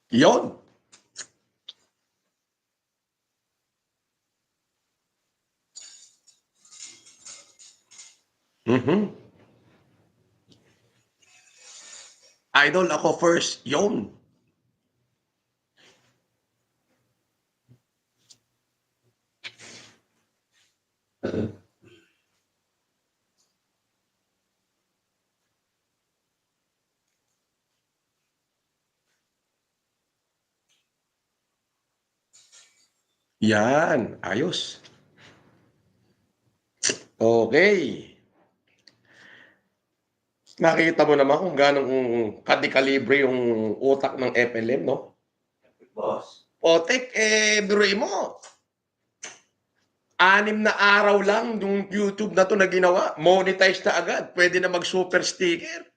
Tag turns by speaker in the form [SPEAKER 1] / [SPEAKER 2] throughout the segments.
[SPEAKER 1] Yun. Mhm. Idol, ako first. Yun. Yan. Ayos. Okay. Nakita mo naman kung gano'ng kadekalibre yung utak ng FLM, no?
[SPEAKER 2] Boss.
[SPEAKER 1] Potek, biruin mo. 6 na araw lang yung YouTube na to na ginawa. Monetize na agad. Pwede na mag-super sticker.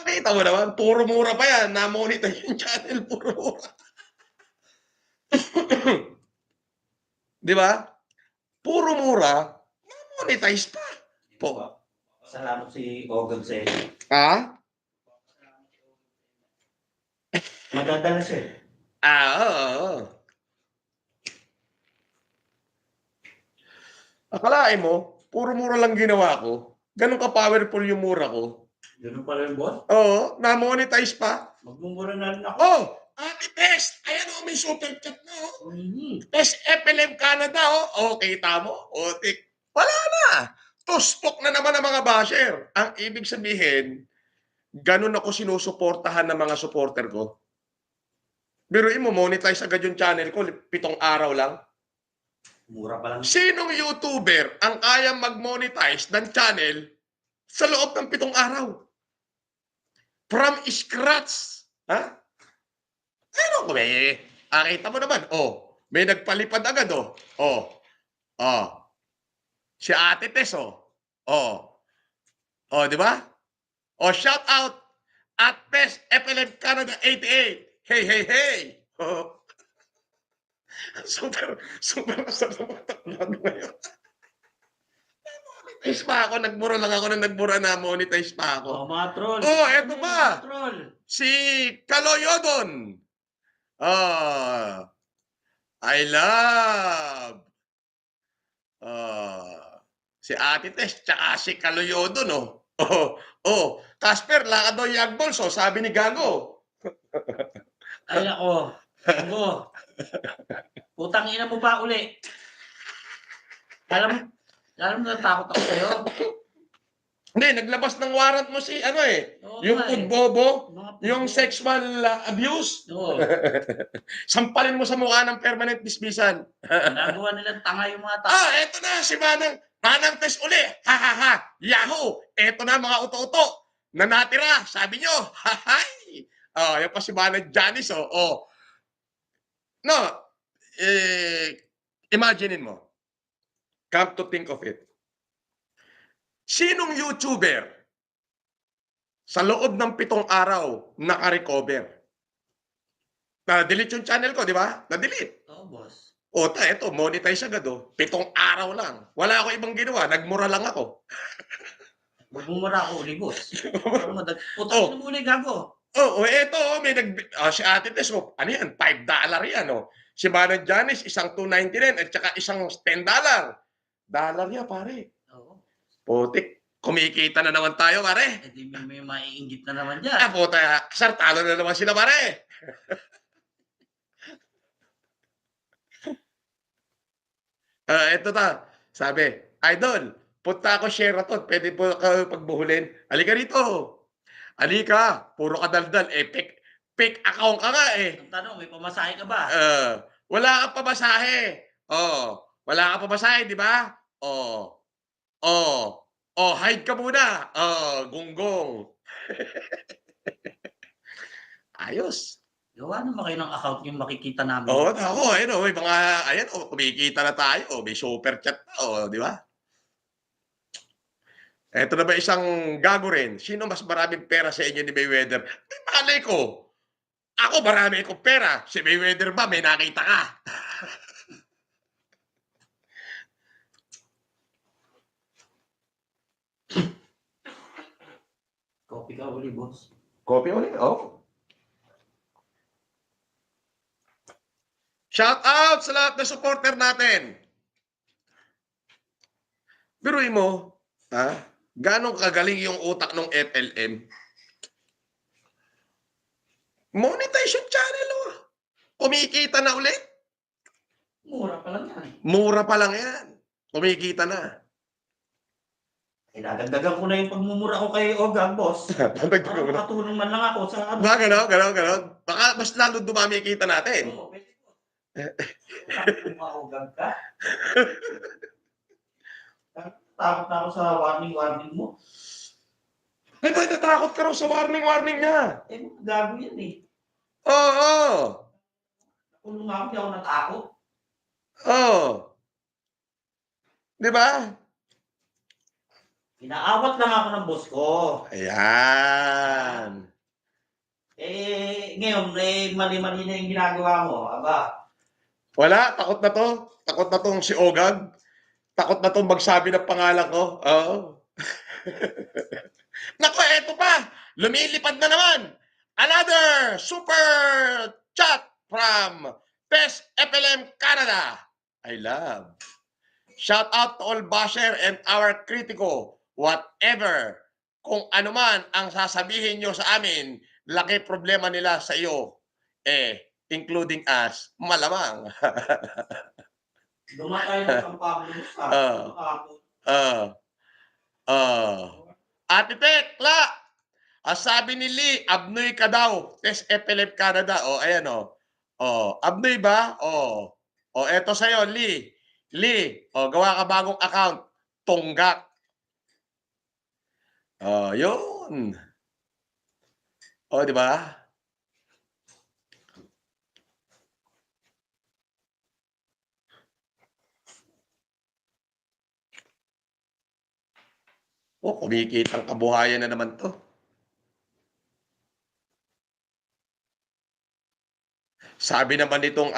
[SPEAKER 1] Nakita mo naman, puro mura pa yan. Na-monetize yung channel, puro mura. Di ba? Puro mura, na-monetize pa. Po.
[SPEAKER 2] Salamat si Ogan sa iyo.
[SPEAKER 1] Ha?
[SPEAKER 2] Madadala siya.
[SPEAKER 1] Oo. Akalain mo, puro mura lang ginawa ko. Ganun ka-powerful yung mura ko.
[SPEAKER 2] Ganun pala yung boss?
[SPEAKER 1] Oo, na-monetize pa.
[SPEAKER 2] Magmumura na rin ako.
[SPEAKER 1] Oh, Ate Tess, ayan o, may super chat na o. Tess FLM Canada o. Kita mo? O, wala na. Tuspok na naman ang mga basher. Ang ibig sabihin, ganun ako sinusuportahan ng mga supporter ko. Biruin mo, monetize agad yung channel ko, 7 araw lang.
[SPEAKER 2] Mura pa lang.
[SPEAKER 1] Sinong YouTuber ang kayang mag-monetize ng channel sa loob ng 7 araw? From scratch. Ha? Ano ko eh? Kita mo naman, may nagpalipad agad, si Ate Tess, di ba? Shout out at Tess FLM Canada 88. Hey, hey, hey. Super masarap ngayon. Monetize pa ako, nagmura lang ako nang nagmura na monetize pa ako.
[SPEAKER 2] Mga troll.
[SPEAKER 1] Eto ba? Si Kaloyodon. I love. Si Ate Tess, tsaka si Kaloyodon, Casper, lakad daw yung Agbols, sabi ni Gago.
[SPEAKER 2] Ay, ako. Gago. Putang ina mo pa uli. Alam mo natakot ako sa'yo.
[SPEAKER 1] Hindi, naglabas ng warrant mo si, yung Udbobo, yung sexual abuse.
[SPEAKER 2] Oo.
[SPEAKER 1] Sampalin mo sa mukha ng permanent dismissal.
[SPEAKER 2] Nagawa nilang tanga yung mga tao.
[SPEAKER 1] Eto na, si Manang Tess uli. Ha, ha, ha. Yahoo! Eto na mga uto-uto na natira. Sabi nyo, hahay. Yan pa si Manang Janice, No, imaginein mo. Come to think of it. Sinong YouTuber sa loob ng 7 araw naka-recover? Na-delete yung channel ko, di ba? Na-delete.
[SPEAKER 2] Oo, boss.
[SPEAKER 1] Eto, monetize agad, 7 araw lang. Wala ako ibang ginawa, nagmura lang ako.
[SPEAKER 2] Magmumura ako uli, boss. Putang ina mo uli, gago.
[SPEAKER 1] Eto, may si Ate Tess, ano yan, $5 yan, Si Manang Janice, isang $2.99 at saka isang $10. Dollar niya, pare.
[SPEAKER 2] Oo.
[SPEAKER 1] Putik, kumikita na naman tayo, pare.
[SPEAKER 2] May maiinggit na naman dyan.
[SPEAKER 1] Puta, kasar, talo na naman sila, pare. Eto ta, sabi, Idol, punta ako Sheraton, pwede po ka pagbuhulin. Halika rito. Halika, puro ka daldal. Fake account ka nga eh.
[SPEAKER 2] Ang tanong, may pamasahe ka ba?
[SPEAKER 1] Wala kang pamasahe. Wala kang pamasahe, di ba? Hide ka muna. Gunggong. Ayos.
[SPEAKER 2] Gawa naman kayo ng account yung makikita namin.
[SPEAKER 1] Ako, may mga, kumikita na tayo. May super chat na, di ba? Eto na ba isang gago rin? Sino mas maraming pera sa inyo ni Mayweather? May malay ko. Ako marami akong pera. Si Mayweather ba? May nakita ka.
[SPEAKER 2] Copy ka uli, boss.
[SPEAKER 1] Copy ulit? Shout out sa lahat na supporter natin. Biruin mo, ganong kagaling yung utak ng FLM. Monetization channel, kumikita na ulit.
[SPEAKER 2] Mura pa lang yan.
[SPEAKER 1] Mura pa lang yan. Kumikita na.
[SPEAKER 2] Dinadagdagan ko na yung pagmumura ko kay Ogag, boss. Para makatulong man lang ako sa ano.
[SPEAKER 1] Ganon. Baka mas lalo dumami kita natin.
[SPEAKER 2] Oo, pwede po. Kung Ogag ka. Takot na ako sa warning mo.
[SPEAKER 1] Ay, ba't natakot ka raw sa warning niya?
[SPEAKER 2] Eh, gago yan eh.
[SPEAKER 1] Oo.
[SPEAKER 2] Kung nga ako, di ako natakot.
[SPEAKER 1] Oo. Di ba?
[SPEAKER 2] Inaawat lang ako ng boss ko.
[SPEAKER 1] Ayan.
[SPEAKER 2] Ngayon, mali-mali na yung ginagawa mo. Aba.
[SPEAKER 1] Wala, takot na to. Takot na tong si Ogag. Takot na tong magsabi ng pangalan ko. Oo. Nako, eto pa. Lumilipad na naman. Another super chat from Best FLM Canada. I love. Shout out to all basher and our kritiko. Whatever. Kung ano man ang sasabihin nyo sa amin, laki problema nila sa iyo. Including us, malamang.
[SPEAKER 2] Dumatay na ang Pablo sa
[SPEAKER 1] Ate Tekla, sabi ni Lee, abnoy ka daw. Test FLM Canada. Ayan abnoy ba? Eto sa'yo, Lee. Lee, gawa ka bagong account. Tunggak. Yun. Di ba? Kumikitang kabuhayan na naman to. Sabi naman nitong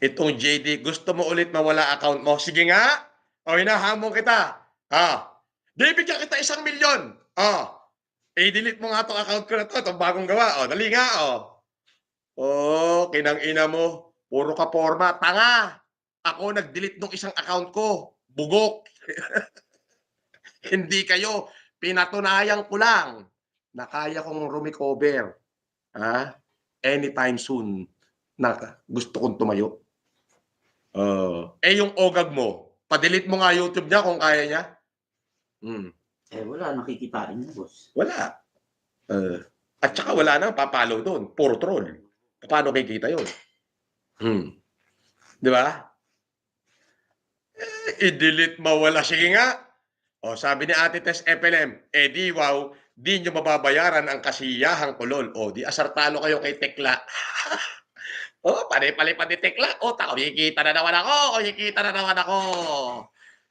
[SPEAKER 1] itong JD, gusto mo ulit mawala account mo? Sige nga. Hinahamon kita. Bibigyan kita 1 milyon. I-delete mo nga itong account ko na to, itong bagong gawa. Dali nga. Kinang-ina mo. Puro ka forma. Tanga. Ako nag-delete ng isang account ko. Bugok. Hindi kayo. Pinatunayan ko lang na kaya kong rumecover. Anytime soon na gusto kong tumayo. Yung Ogag mo, pa-delete mo nga YouTube niya kung kaya niya.
[SPEAKER 2] Wala, nakikitain niya, boss.
[SPEAKER 1] Wala. At saka wala nang papalo doon. Puro troll. Paano kikita yun? Di ba? I-delete mawala. Sige nga. Sabi ni Ate Tess FLM, di wow, di nyo mababayaran ang kasiyahang kulol. Di asartalo kayo kay Tekla. Pali-pali ni Tekla. Kumikita na naman ako.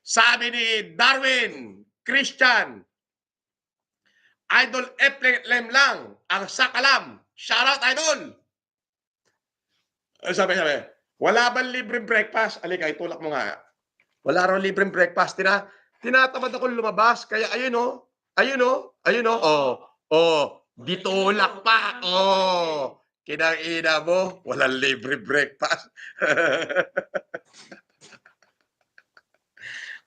[SPEAKER 1] Sabi ni Darwin Christian, Idol FLM lang ang sakalam. Shoutout, Idol! Sabi, wala bang libreng breakfast? Alika, itulak mo nga. Wala raw libreng breakfast. Tinatamad ako lumabas. Kaya ayun ditulak pa. Kinang-ina mo, walang libre breakfast.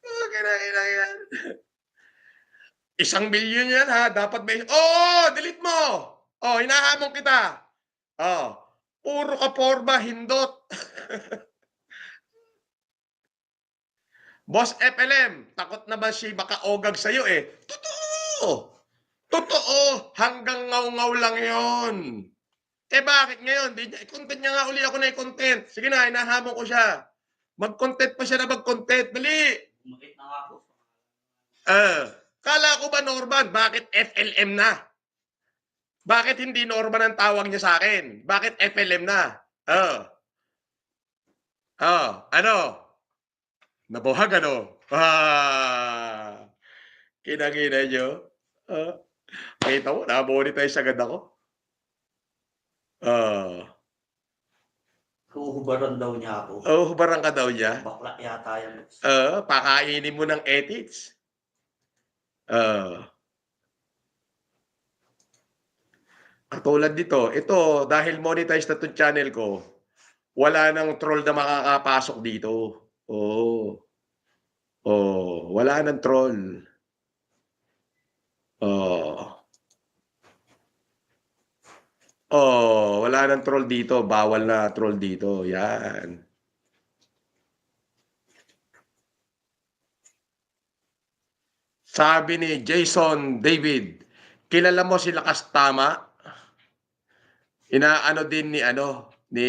[SPEAKER 1] Kinang-ina yan. 1 milyon yan dapat may... delete mo. Hinahamon kita. Puro ka forma, hindot. Boss FLM, takot na ba si baka Ogag sa'yo Totoo. Hanggang ngaw-ngaw lang yon. Bakit ngayon? I-content niya nga uli ako na i-content. Sige na, hinahamon ko siya. Mag-content pa siya na mag-content. Dali.
[SPEAKER 2] Umakit na nga ako.
[SPEAKER 1] Kala ko ba Norman? Bakit FLM na? Bakit hindi Norman ang tawag niya sa akin? Bakit FLM na? Ano? Nabuhag Kinangina nyo. Kita mo, na-monetize agad ako.
[SPEAKER 2] Huhubaran daw niya ako.
[SPEAKER 1] Hubaran ka daw niya?
[SPEAKER 2] Bakla yata yan.
[SPEAKER 1] Pakainin mo ng edits. Katulad dito, ito, dahil monetize na itong channel ko, wala ng troll na makakapasok dito. Oo. Oh, wala ng troll. Oh. Oh, wala ng troll dito. Bawal na troll dito. Yan. Sabi ni Jason David, kilala mo si Lakas Tama? Inaano din ni ni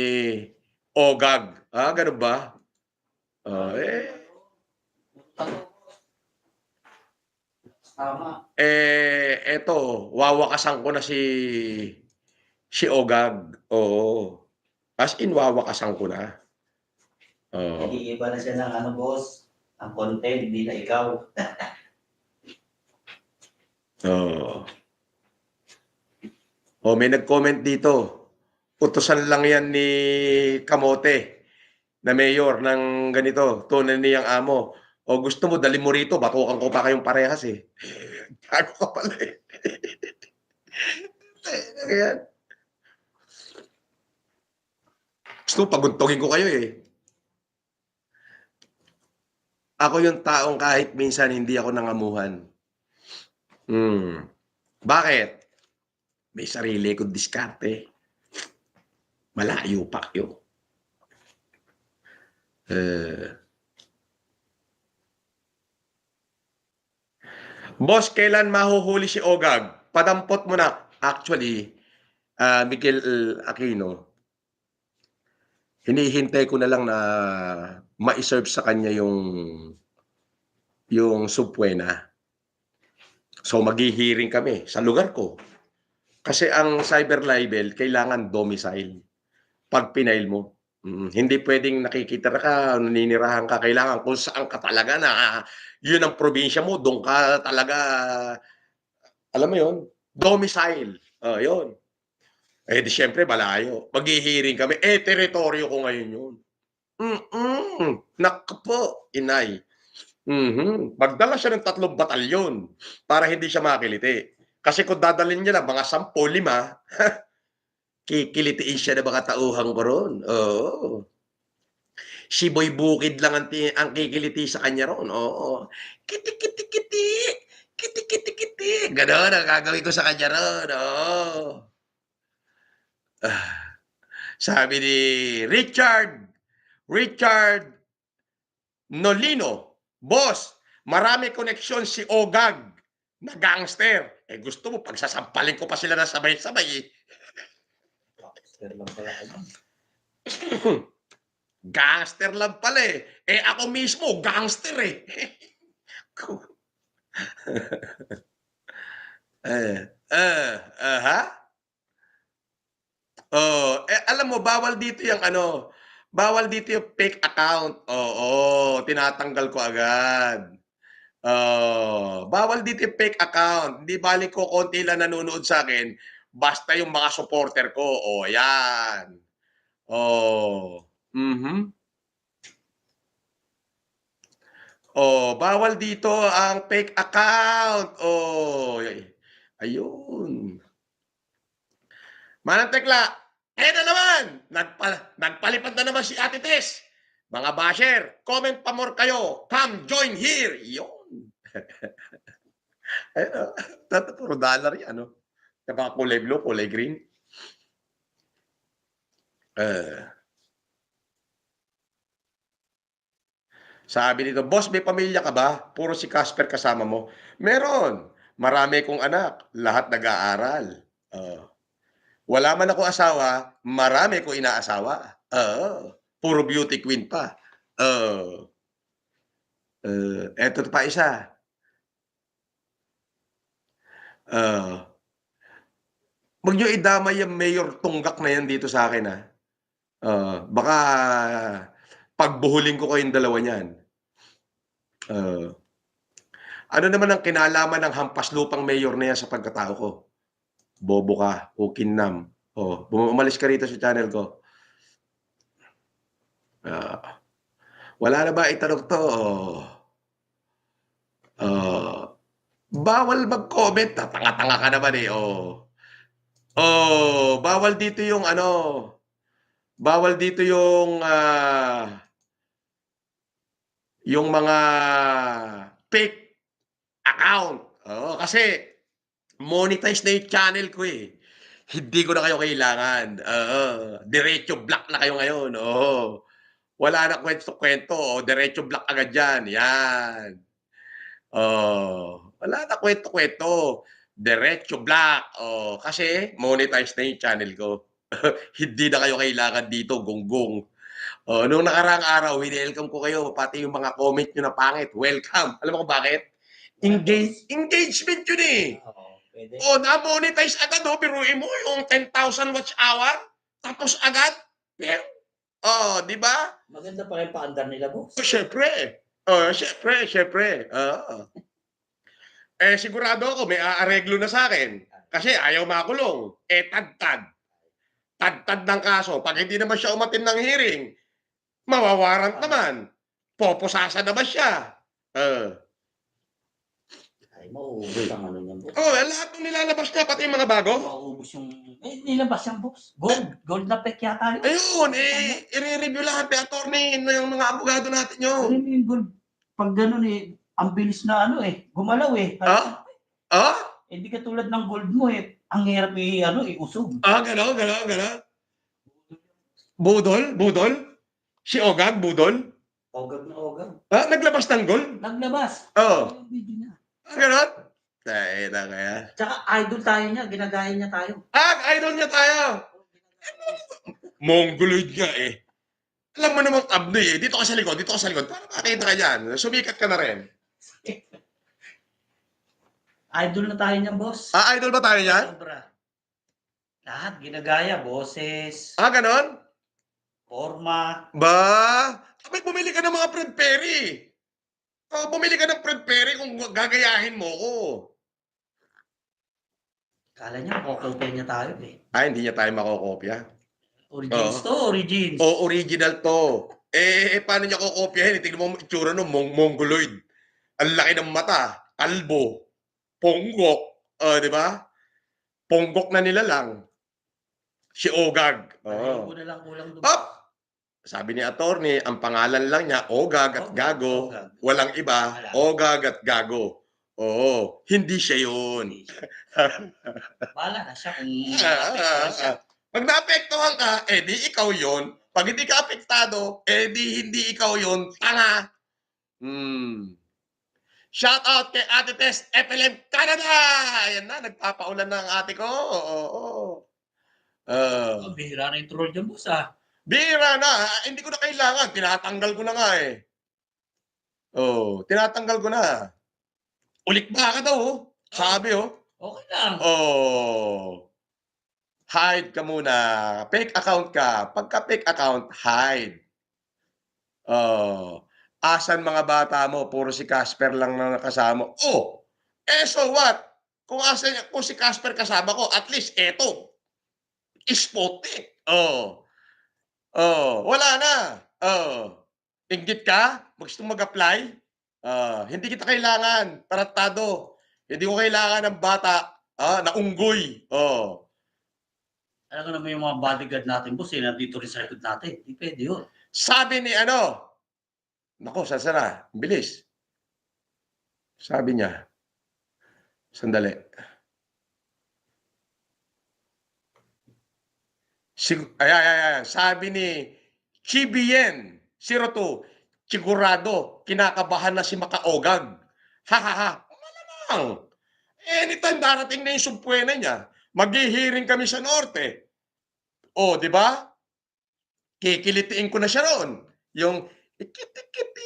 [SPEAKER 1] Ogag. Ah, ganun ba? Oh,
[SPEAKER 2] Tama.
[SPEAKER 1] eto, wawakasan ko na si Ogag. Oo. As in, wawakasan ko na. Oo.
[SPEAKER 2] Nag-iiba na siya ng boss. Ang content, hindi na ikaw.
[SPEAKER 1] Oo. Oh, may nag-comment dito. Utusan lang yan ni Kamote na mayor ng ganito. Tunay niyang amo. O gusto mo, dali mo rito. Batukan ko pa kayong parehas eh. Gago ka pala eh. Ayan. Gusto mo, paguntugin ko kayo eh. Ako yung taong kahit minsan hindi ako nangamuhan. Bakit? May sarili kong diskarte. Malayo pa yun. Boss, kailan mahuhuli si Ogag? Padampot mo na. Actually, Miguel Aquino, hinihintay ko na lang na ma-serve sa kanya yung subpoena. So maghihiring kami sa lugar ko. Kasi ang cyber libel kailangan domicile. Pag pinail mo, hindi pwedeng nakikita ka, naninirahan ka, kailangan kung saan ka talaga na yun ang probinsya mo, doon ka talaga, alam mo yun, domicile. Yun. Eh di syempre malayo. Maghihiring kami. Eh, teritoryo ko ngayon yun. Naku po, inay. Magdala siya ng 3 batalyon para hindi siya makiliti. Kasi kung dadalhin niya lang mga 10, 5, kikilitiin siya ng mga tauhan ko ron. Oo. Si Boy Bukid lang ang kikiliti sa kanya ron. Oo. Kiti, kiti, kiti. Kiti, kiti, kiti. Ganon ang gagawin ko sa kanya ron. Oo. Sabi ni Richard Nolino, boss, marami koneksyon si Ogag na gangster. Eh gusto mo, pagsasampalin ko pa sila na sabay-sabay eh. Gangster lang pala eh. Eh ako mismo, gangster eh. Ha? Oh, alam mo bawal dito yung bawal dito yung fake account. Oo, tinatanggal ko agad. Bawal dito yung fake account. Hindi balik ko konti lang nanonood sa akin. Basta yung mga supporter ko. Oh, yan. Oh. Oh, bawal dito ang fake account. Oh, ayun. Manang Tekla, na naman. Nagpalipad na naman si Ate Tess. Mga basher, comment pa more kayo. Come join here. Yun. Puro dollar yan, Saka kulay blue, kulay green. Sabi nito, boss, may pamilya ka ba? Puro si Casper kasama mo. Meron. Marami kong anak. Lahat nag-aaral. Wala man ako asawa, marami ko inaasawa. Puro beauty queen pa. Eto pa isa. Huwag nyo idamay yung Mayor Tunggak na yan dito sa akin, ha? Baka pagbuhulin ko kayong dalawa niyan. Ano naman ang kinalaman ng hampas lupang mayor na yan sa pagkatao ko? Bobo ka, ukinam. Umalis ka rito sa channel ko. Wala na ba itanong to? Bawal mag-comment. Tanga-tanga ka naman eh. Bawal dito yung bawal dito yung mga fake account. Oo, kasi monetize na yung channel ko eh. Hindi ko na kayo kailangan. Oo, diretso block na kayo ngayon. Oo. Wala na kwento-kwento. O, diretso block agad yan. Yan. Oh, wala na kwento-kwento. Diretso black. Oh, kasi monetize na yung channel ko. Hindi na kayo kailangan dito, gonggong. Oh, nung nakaraang araw, winelcome ko kayo, pati yung mga comment nyo na pangit. Welcome. Alam mo kung bakit? Engagement yun eh.
[SPEAKER 2] Oo, pwede.
[SPEAKER 1] Oh, na-monetize agad oh. Biruin mo yung 10,000 watch hour. Tapos agad. Yeah. Oh, di ba?
[SPEAKER 2] Maganda pa rin paandar nila, boss.
[SPEAKER 1] Siyempre. Oh, siyempre. Oo. Sigurado ako may aareglo na sa akin. Kasi ayaw makulong. Tad-tad. Tad-tad ng kaso. Pag hindi naman siya umatin ng hearing, mawawarant naman. Poposasa naman siya.
[SPEAKER 2] Ay, mauubos ang ano niyan, boss.
[SPEAKER 1] Oh, lahat ng nilalabas niya, pati yung mga bago.
[SPEAKER 2] Mauubos yung... nilabas yan, boss. Gold na pek yata yun.
[SPEAKER 1] Ayun, i-review lahat ni attorney ng mga abogado natin yun.
[SPEAKER 2] Ano yung gold? Pag ganun ang bilis na gumalaw
[SPEAKER 1] Ah? Ah?
[SPEAKER 2] Hindi katulad ng gold mo ang hirap iusog.
[SPEAKER 1] Gano'n. Budol? Si Ogag, budol?
[SPEAKER 2] Ogag na ogag.
[SPEAKER 1] Naglabas ng gold?
[SPEAKER 2] Naglabas.
[SPEAKER 1] Oo.
[SPEAKER 2] Yung video niya.
[SPEAKER 1] Gano'n? Tayo na kaya.
[SPEAKER 2] Tsaka idol tayo niya, ginagaya niya tayo.
[SPEAKER 1] Idol niya tayo. Mongoloid nga eh. Alam mo namang tabloy eh. Dito ka sa likod. Para makita ka dyan. Sumikat ka na rin.
[SPEAKER 2] Idol na tayo niyan, boss.
[SPEAKER 1] Idol ba tayo niyan?
[SPEAKER 2] Sobra. Lahat ginagaya, boses,
[SPEAKER 1] Gano'n?
[SPEAKER 2] forma.
[SPEAKER 1] Ba? Abay, bumili ka ng mga Fred Perry. Bumili ka ng Fred Perry kung gagayahin mo ko.
[SPEAKER 2] Kala niya, kokopya niya tayo
[SPEAKER 1] Hindi niya tayo makokopya.
[SPEAKER 2] Origins to, origins.
[SPEAKER 1] Original to. Paano niya kokopyahin? Tingnan mo ang itsura ng mongoloid. Ang laki ng mata, kalbo, ponggok, di ba? Ponggok na nila lang. Si Ogag.
[SPEAKER 2] Ko na lang kulang doon.
[SPEAKER 1] Sabi ni attorney, ang pangalan lang niya, Ogag at Gago. Walang iba, Ogag at Gago. Oo, hindi siya yun.
[SPEAKER 2] Bahala na siya kung
[SPEAKER 1] Pag naapektuhan ka, di ikaw yun. Pag hindi ka apektado, di hindi ikaw yun. Tanga. Shout out kay Ate Tess, FLM Canada! Ayan na, nagpapaulan na ang ate ko. Oo.
[SPEAKER 2] bihira na yung troll dyan, boss
[SPEAKER 1] Bihira na. Hindi ko na kailangan. Tinatanggal ko na nga eh. Tinatanggal ko na. Ulik ba ka daw Sabi
[SPEAKER 2] Okay lang.
[SPEAKER 1] Hide ka muna. Fake account ka. Pagka fake account, hide. Asan mga bata mo? Puro si Casper lang na nakasama. So what? Kung si Casper kasama ko, at least eto. Sputnik. Wala na. Inggit ka? Gusto mag-apply? Hindi kita kailangan. Tratado. Hindi ko kailangan ng bata na unggoy.
[SPEAKER 2] Alam ko naman yung mga bodyguard natin, boss, nandito rin sa likod natin. Hindi pwede yun.
[SPEAKER 1] Sabi ni Nako, sasara. Bilis. Sabi niya. Sandali. Ayan. Sabi ni Chibien 02, sigurado, kinakabahan na si Makaogag. Malamang. Anytime darating na yung sumpwena niya, maghihiring kami sa norte. Di ba? Kikilitiin ko na siya roon. Yung ikiti.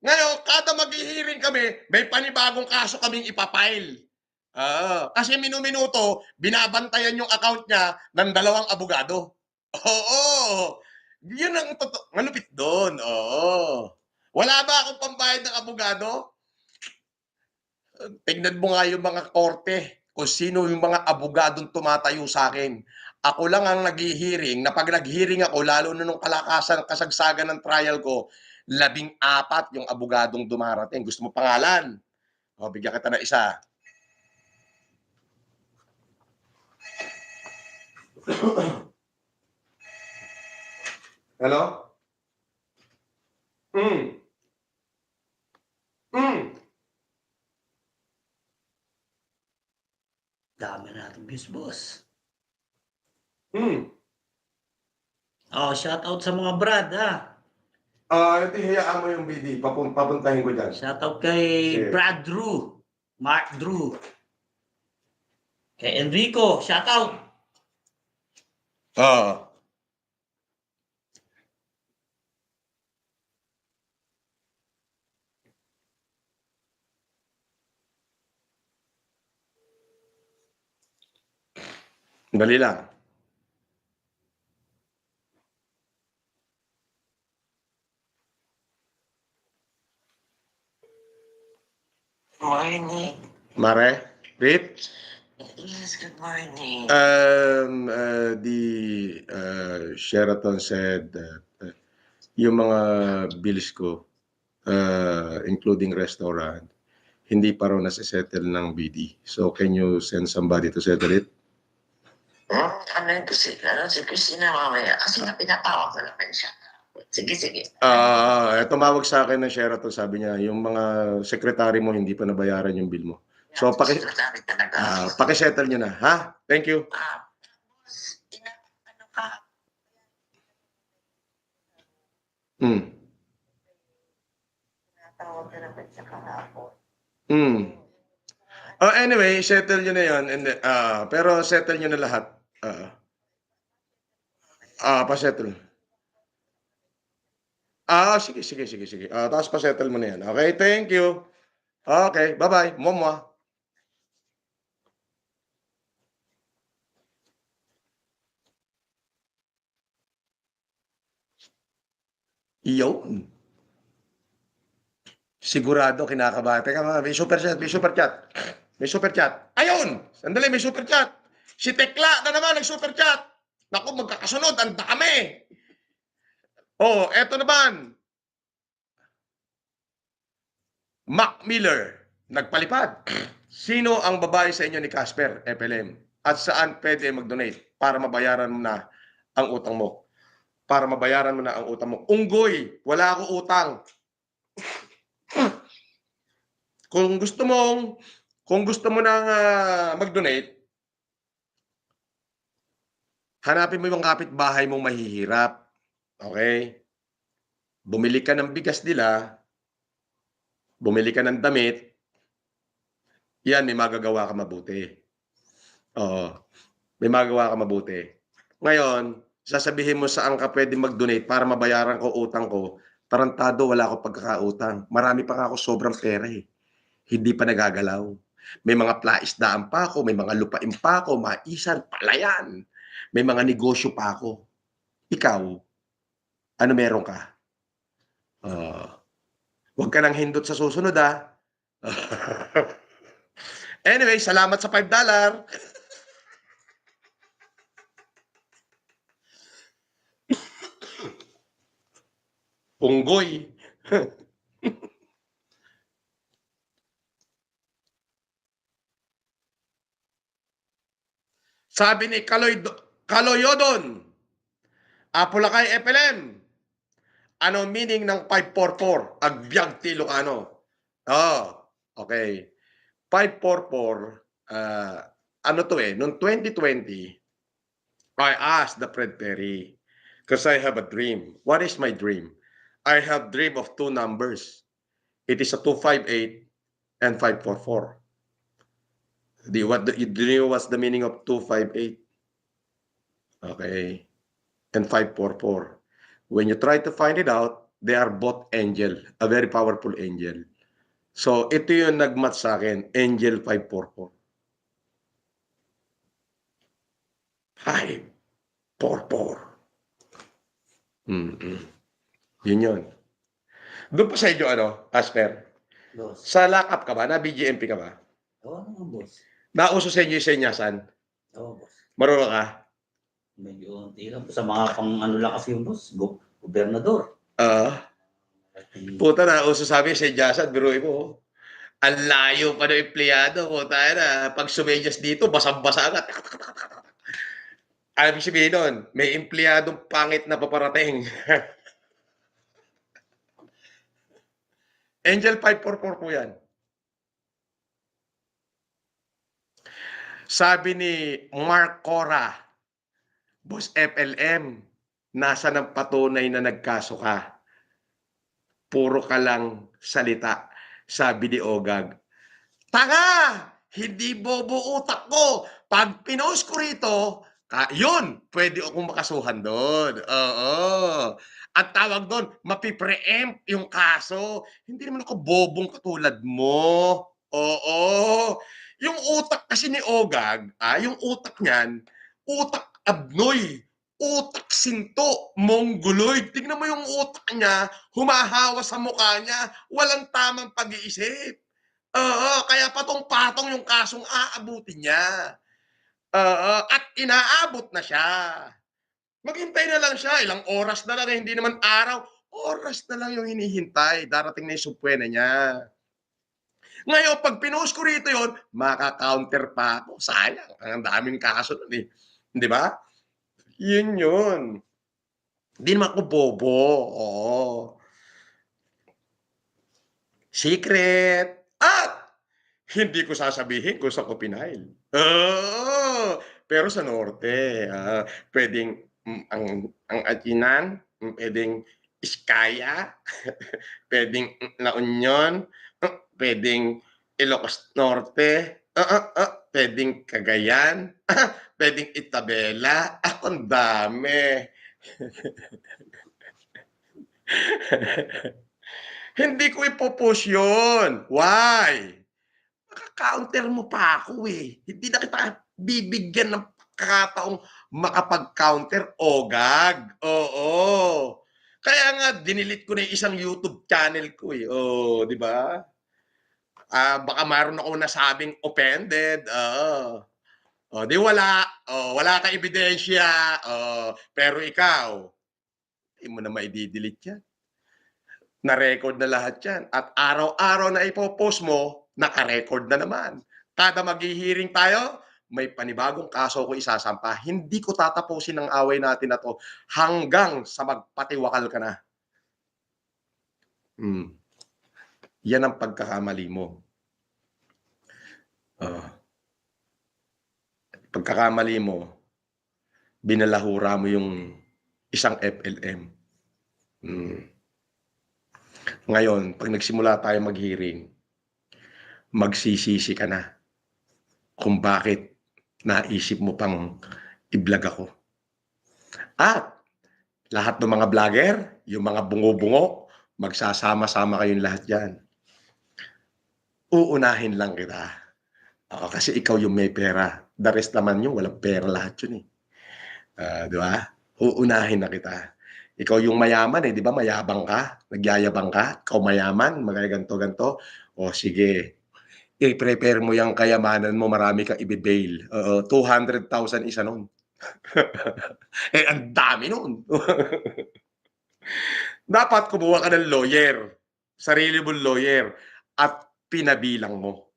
[SPEAKER 1] Ngayon, kada maghihiring kami, may panibagong kaso kaming ipapile. Kasi minuminuto, binabantayan yung account niya ng 2 abogado. Yun ang malupit doon. Wala ba akong pambayad ng abogado? Tingnan mo nga yung mga korte kung sino yung mga abogadong tumatayo sa akin. Ako lang ang naghihiring na pag naghiring ako, lalo na nung kasagsagan ng trial ko, 14 yung abogadong dumarating. Gusto mo pangalan? Bigyan kita na isa. Hello? Mm. Mm.
[SPEAKER 2] Dami natin views, boss.
[SPEAKER 1] Mm.
[SPEAKER 2] Oh, shout out sa mga brad, ha.
[SPEAKER 1] Ito, hayaan mo yung BD. Papuntahin ko dyan.
[SPEAKER 2] Shout out kay
[SPEAKER 1] Sige.
[SPEAKER 2] Brad Drew, Mark Drew. Kay Enrico, shout out.
[SPEAKER 1] Oo. Dali lang.
[SPEAKER 3] Morning.
[SPEAKER 1] Mare? Rip?
[SPEAKER 3] Yes, good morning.
[SPEAKER 1] The Sheraton said that yung mga bills ko, including restaurant, hindi pa raw nasisettle ng BD. So, can you send somebody to settle it?
[SPEAKER 3] Ano yun si Christina mamaya? Kasi nga pinatawag ko naman siya. Sige, sige.
[SPEAKER 1] Tumawag sa akin ng Sheraton, sabi niya, yung mga sekretary mo hindi pa nabayaran yung bill mo. So,
[SPEAKER 3] Secretary talaga.
[SPEAKER 1] pakisettle niyo na, ha? Thank you.
[SPEAKER 3] Boss, ano ka?
[SPEAKER 1] Hmm.
[SPEAKER 3] Pinatawag ka naman siya kahapon.
[SPEAKER 1] Hmm. Anyway, settle nyo na yun. And, pero settle nyo na lahat. Pa-settle. Sige, sige, sige, sige. Tapos pa-settle mo na yan. Okay, thank you. Okay, bye-bye. Momwa. Iyon. Sigurado kinakabahan. Teka mga, may super chat, may super chat. May super chat. Ayun! Sandali, may super chat. Si Tekla na naman nag-super chat. Naku, magkakasunod. Ang dami. Eto naman. Mac Miller, nagpalipad. Sino ang babae sa inyo ni Casper, FLM? At saan pwede mag-donate para mabayaran mo na ang utang mo? Para mabayaran mo na ang utang mo. Unggoy, wala ako utang. Kung gusto mo nang mag-donate, hanapin mo yung kapitbahay mong mahihirap. Okay? Bumili ka ng bigas nila, bumili ka ng damit, yan, may magagawa ka mabuti. Oo. May magagawa ka mabuti. Ngayon, sasabihin mo saan ka pwede mag-donate para mabayaran ko utang ko, tarantado, wala ako pagkakautang. Marami pa ako sobrang pera eh. Hindi pa nagagalaw. May mga plaisdaan pa ako, may mga lupain pa ako, maisan, palayan. May mga negosyo pa ako. Ikaw, ano meron ka? Huwag ka nang hindot sa susunod Anyway, salamat sa $5. Unggoy. Sabi ni Kaloyodon, Apulakay FLM, ano meaning ng 544? Agbyag ti Lucano. Okay. 544, ano to noong 2020, I asked the Fred Perry, because I have a dream. What is my dream? I have dream of two numbers. It is a 258 and 544. Do you know what's the meaning of 258? Okay. And 544. When you try to find it out, they are both angel, a very powerful angel. So, ito yung nagmatch sa akin, Angel 544. 544. Yun yun. Doon pa sa inyo, Asper?
[SPEAKER 2] Boss.
[SPEAKER 1] Sa lock-up ka ba? Na BGMP ka ba?
[SPEAKER 2] Oo naman, boss.
[SPEAKER 1] Nauso sa inyo yung senyasan?
[SPEAKER 2] Oo, boss.
[SPEAKER 1] Marunong ka?
[SPEAKER 2] Medyo unti lang po sa mga pang lang kasi yung boss, gobernador.
[SPEAKER 1] Puta na, uso sabi sa senyasan, biruin mo. Ang layo pa ng empleyado. Puta na, pag sumenyas dito, basang-basa agad. Ibig sabihin nun, may empleyadong pangit na paparating. Angel 544 po yan. Sabi ni Mark Cora, Boss FLM, nasa ng patunay na nagkaso ka? Puro ka lang salita, sabi ni Ogag. Tanga! Hindi bobo utak ko. Pag pinost ko rito, yun, pwede akong makasuhan doon. Oo. At tawag doon, mapipreempt yung kaso. Hindi naman ako bobong katulad mo. Oo. Yung utak kasi ni Ogag, yung utak niyan, utak abnoy, utak sinto, mongoloid. Tignan mo yung utak niya, humahawa sa mukha niya, walang tamang pag-iisip. Oo, kaya patong-patong yung kasong aabutin niya. Oo, at inaabot na siya. Maghintay na lang siya, ilang oras na lang, hindi naman araw. Oras na lang yung hinihintay, darating na yung supwena niya. Ngayon, pag pinost ko rito yun, maka-counter pa ako. Sayang, ang daming kaso nun eh. Di ba? Yun. Hindi naman ako bobo. Oo. Secret. At hindi ko sasabihin kung saan ko pinail. Oo. Pero sa norte, pwedeng ang Atinan, pwedeng Iskaya, pwedeng La Union, pwedeng Ilocos Norte, pwedeng Cagayan, pwedeng Isabela. Ang dami. Hindi ko ipopost yun. Why? Maka-counter mo pa ako eh. Hindi na kita bibigyan ng pagkakataong makapag-counter, Ogag. Oo. Kaya nga, dinilit ko na yung isang YouTube channel ko eh. Oh, di ba? Baka mayroon ako nasabing offended. Oh, di wala. Oh, wala kang ebidensya. Oh, pero ikaw, hindi mo na maididelete yan. Na-record na lahat yan. At araw-araw na ipopost mo, naka-record na naman. Kada maghihiring tayo, may panibagong kaso ko isasampa. Hindi ko tatapusin ang away natin na to hanggang sa magpatiwakal ka na. Yan ang pagkakamali mo. Pagkakamali mo, binalahura mo yung isang FLM. Ngayon, pag nagsimula tayo mag-hearing, magsisisi ka na kung bakit naisip mo pang i-vlog ako. At lahat ng mga vlogger, yung mga bungo-bungo, magsasama-sama kayong lahat dyan. Uunahin lang kita. Kasi ikaw yung may pera. The rest naman yung walang pera lahat yun eh. Di ba? Uunahin na kita. Ikaw yung mayaman eh, di ba? Mayabang ka, nagyayabang ka, ikaw mayaman, ganto-ganto. O sige, i-prepare mo yung kayamanan mo, marami kang i-bail. 200,000 isa nun. Ang dami nun. Dapat kumuha ka ng lawyer, sarili mong lawyer, at pinabilang mo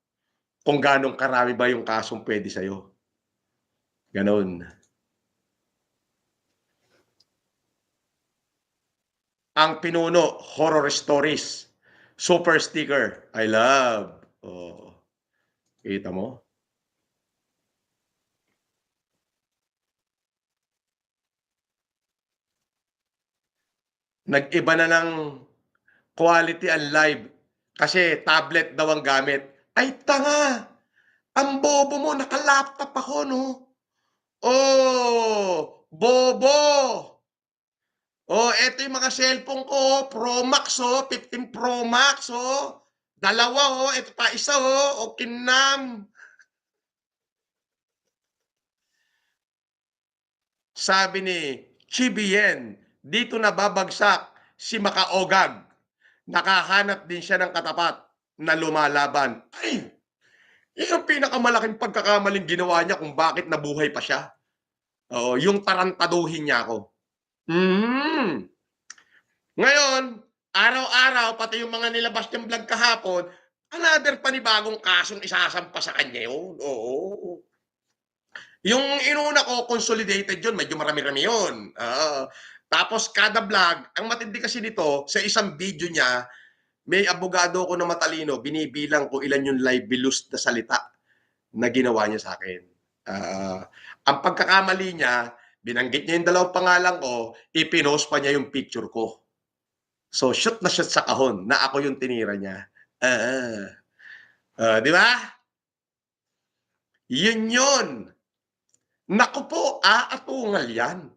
[SPEAKER 1] kung ganong karami ba yung kasong pwede sa'yo. Ganon. Ang pinuno, horror stories. Super sticker, I love. Kita mo? Nag-iba na ng quality ang live kasi tablet daw ang gamit. Ay, tanga! Ang bobo mo, naka-laptop ako, no? Oh, bobo! Eto yung mga cellphone ko, Pro Max, 15 Pro Max, dalawa, eto pa isa, kinam. Sabi ni Chibien, dito na babagsak si Makaogag. Nakahanap din siya ng katapat na lumalaban. Ay, yun ang pinakamalaking pagkakamaling ginawa niya kung bakit nabuhay pa siya. Yung tarantaduhin niya ako. Ngayon, araw-araw, pati yung mga nilabas niyang vlog kahapon, another panibagong kasong isasampa sa kanya yun. Oo. Yung inuna ko, consolidated yun. Medyo marami-rami yun. Tapos kada vlog, ang matindi kasi nito, sa isang video niya, may abogado ko na matalino, binibilang ko ilan yung libelous na salita na ginawa niya sa akin. Ang pagkakamali niya, binanggit niya yung dalawang pangalan ko, ipinost pa niya yung picture ko. So, shoot na shoot sa kahon na ako yung tinira niya. Di ba? Yun yun. Naku po, aatungal yan.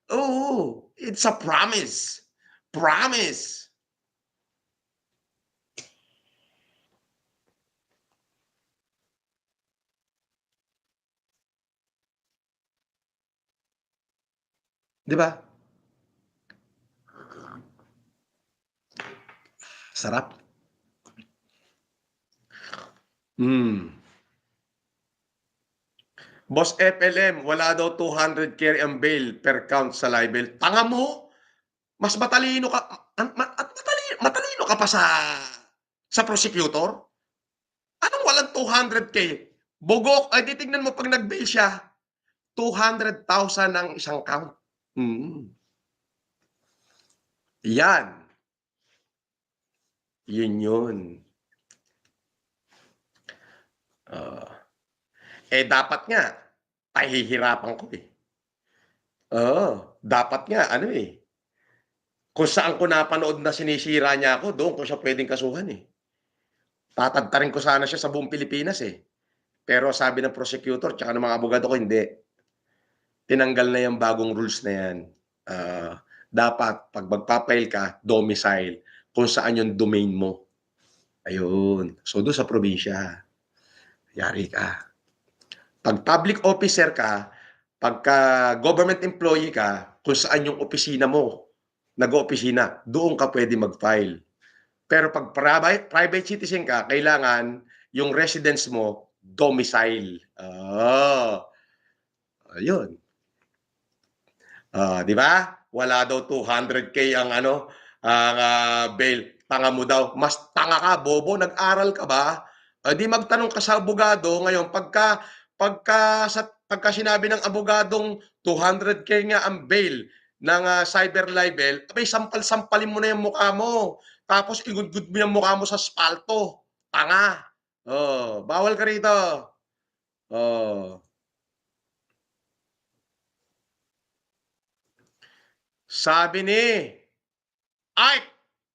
[SPEAKER 1] Oo, it's a promise. Promise. Di ba? Sarap. Boss FLM, wala daw 200 carry ang bail per count sa libel. Tanga mo? Mas matalino ka at matalino ka pa sa prosecutor? Anong walang 200K? Bugok, ay titignan mo pag nag-bail siya, 200,000 ang isang count. Yan. Yun yun. Dapat nga, pahihirapan ko eh. Dapat nga, ano eh. Kung saan ko napanood na sinisira niya ako, doon ko siya pwedeng kasuhan eh. Tatagtarin ko sana siya sa buong Pilipinas eh. Pero sabi ng prosecutor, tsaka ng mga abogado ko, hindi. Tinanggal na yung bagong rules na yan. Dapat, pag magpapail ka, domicile, kung saan yung domain mo. Ayun. So, doon sa probinsya, yari ka. Pag public officer ka, pagka government employee ka, kung saan yung opisina mo, nag-opisina, doon ka pwede mag-file. Pero pag private citizen ka, kailangan yung residence mo, domicile. Ayun. Di ba? Wala daw 200K ang bail. Tanga mo daw. Mas tanga ka, bobo. Nag-aral ka ba? Di magtanong ka sa abogado ngayon. Pagka sinabi ng abogadong 200K nga ang bail ng cyber libel, abay, sampal-sampalin mo na yung mukha mo. Tapos igudgud mo yung mukha mo sa spalto. Tanga. Bawal ka rito. Sabi ni Ike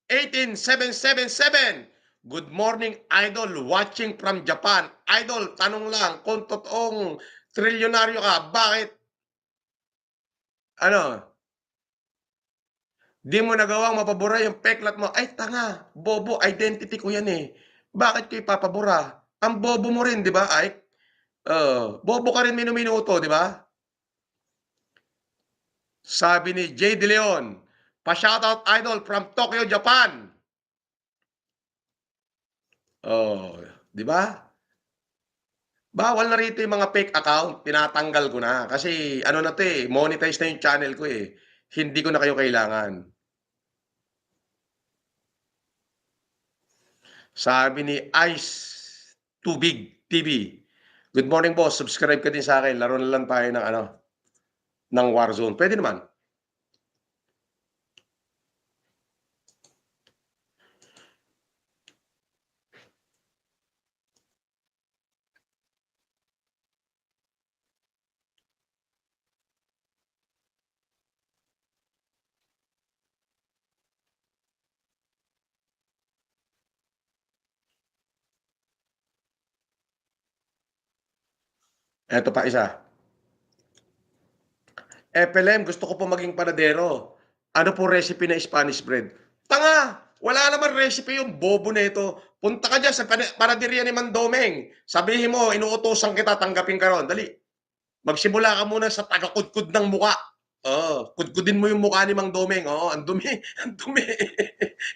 [SPEAKER 1] 18777, good morning, Idol, watching from Japan. Idol, tanong lang, kung totoong trilyonaryo ka, bakit di mo nagawang mapabura yung peklat mo? Ay, tanga, bobo, identity ko yan eh. Bakit ko ipapabura? Ang bobo mo rin, di ba, Ike? Bobo ka rin minuto, di ba? Sabi ni J. De Leon, pa-shoutout idol from Tokyo, Japan. Di ba? Bawal na rito yung mga fake account. Tinatanggal ko na. Kasi ano na to eh, monetize na yung channel ko eh. Hindi ko na kayo kailangan. Sabi ni Ice Tubig TV, good morning boss, subscribe ka din sa akin. Laro na lang tayo ng Warzone. Pwede naman. Eto pa isa. FLM, gusto ko po maging panadero. Ano po recipe na Spanish bread? Tanga! Wala naman recipe yung bobo na ito. Punta ka dyan sa panaderia ni Mandomeng. Sabihin mo, inuutosan kita, tanggapin ka ron. Dali. Magsimula ka muna sa tagakudkud ng muka. Kudkudin mo yung mukha ni Mang Domeng. Ang dumi. Ang dumi.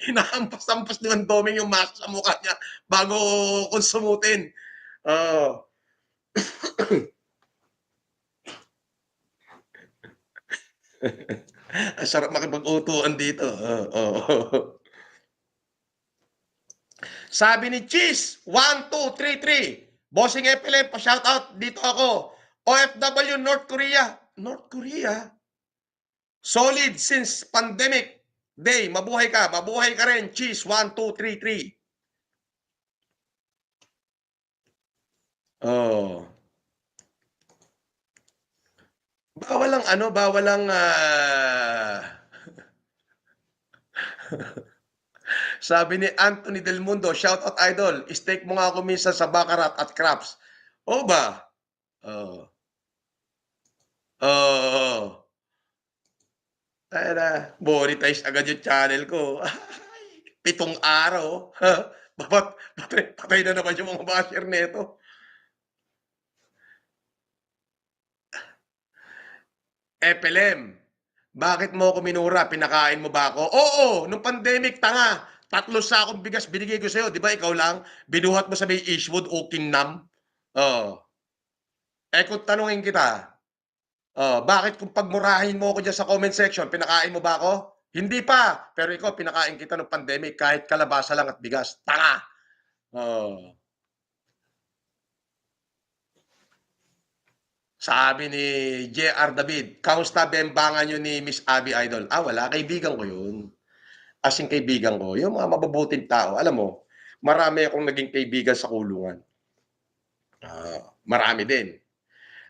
[SPEAKER 1] Hinahampas-hampas ni Mang Domeng yung masa sa mukha niya bago konsumutin. Ang sarap makipag-utuan dito. Sabi ni Cheese, 1233, Bossing FLM, pa-shoutout dito ako. OFW North Korea. North Korea? Solid since pandemic day. Mabuhay ka. Mabuhay ka rin. Cheese. 1, 2, 3, 3. Oh. Bawal ang ano, bawal ang sabi ni Anthony Del Mundo, shout out idol, steak mo nga ako minsan sa Baccarat at Craps. O ba? Oo. Oo. Ay na, monetize agad yung channel ko. 7 araw. Patay na naman yung mga basher nito. FLM, bakit mo ako minura? Pinakain mo ba ako? Oo, nung pandemic, tanga. 3 sakong bigas binigay ko sa'yo. Di ba ikaw lang? Binuhat mo sa may Eastwood o Kinam? Oo. Eh kung tanungin kita, bakit kung pagmurahin mo ako dyan sa comment section, pinakain mo ba ako? Hindi pa. Pero ikaw, pinakain kita ng pandemic kahit kalabasa lang at bigas. Tanga! Oh. Sabi ni J.R. David, kamusta bembangan yun ni Miss Abby Idol? Ah, wala. Kaibigan ko yun. As in kaibigan ko. Yung mga mabubuting tao. Alam mo, marami akong naging kaibigan sa kulungan. Marami din.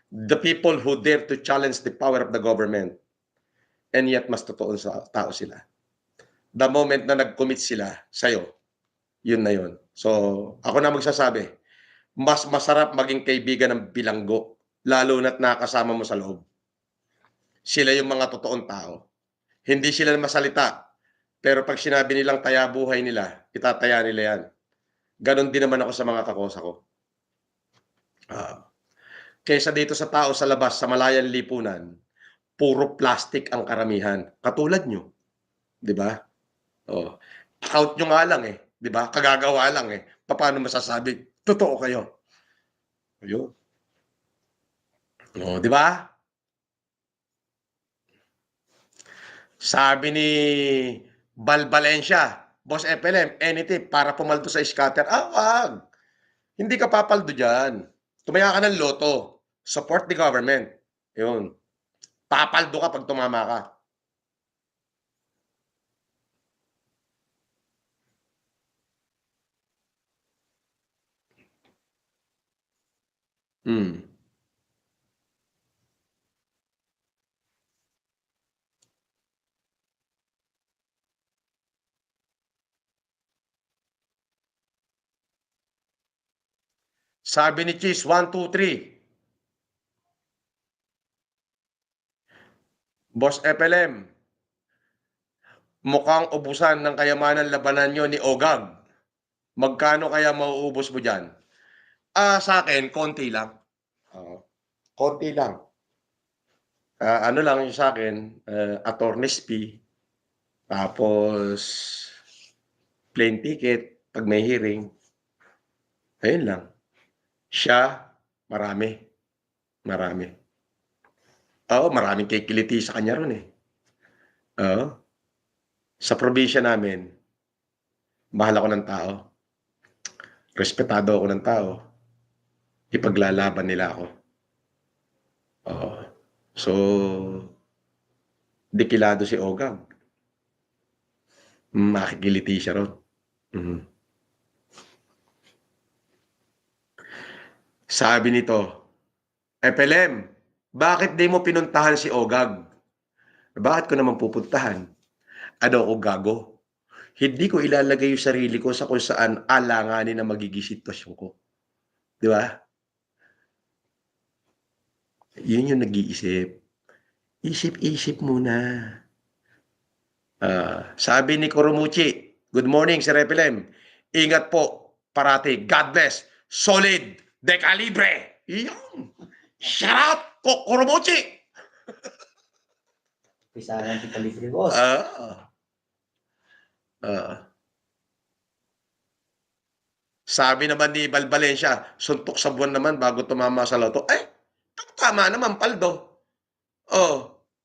[SPEAKER 1] The people who dare to challenge the power of the government. And yet, mas totoo sa tao sila. The moment na nag-commit sila sa'yo, yun na yun. So, ako na magsasabi, mas masarap maging kaibigan ng bilanggo, lalo na't nakasama mo sa loob. Sila yung mga totoong tao. Hindi sila masalita, pero pag sinabi nilang taya buhay nila, itataya nila yan. Ganon din naman ako sa mga kakosa ko. Kaysa dito sa tao sa labas, sa malayang lipunan, puro plastic ang karamihan. Katulad nyo. Di ba? Oh. Out nyo nga lang eh. Di ba? Kagagawa lang eh. Paano masasabi? Totoo kayo. Ayun. Oh, di ba? Sabi ni Val Valencia, Boss FLM, anything para pumaldo sa scatter. Wag. Hindi ka papaldo dyan. Tumaya ka ng loto. Support the government. Yun. Papaldo ka pag tumama ka. Sabi ni Cheese, 1, 2, 3. Boss FLM, mukhang ubusan ng kayamanan labanan nyo ni Ogag. Magkano kaya mauubos mo dyan? Sa akin, konti lang. Konti lang. Ano lang yung sa akin, attorney's fee. Tapos, plane ticket, pag may hearing. Ayun lang. Siya, marami. Marami. Maraming kikiliti sa kanya ron eh. Sa probinsya namin, mahal ako ng tao. Respetado ako ng tao. Ipaglalaban nila ako. So, dekilado si Ogag. Makikiliti siya ron. Sabi nito, FLM, bakit di mo pinuntahan si Ogag? Bakit ko naman pupuntahan? Ano ako gago? Hindi ko ilalagay yung sarili ko sa kung saan alanganin na magiging sitwasyon ko. Di ba? Yun yung nag-iisip. Isip-isip muna. Sabi ni Kurumuchi, good morning, Sir FLM. Ingat po, parati. God bless. Solid. De calibre. Yun. Shout out, Kurumuchi.
[SPEAKER 2] Pisahan kita libre, boss.
[SPEAKER 1] Sabi naman ni Val Valencia, suntok sa buwan naman bago tumama sa loto. Tama naman, paldo.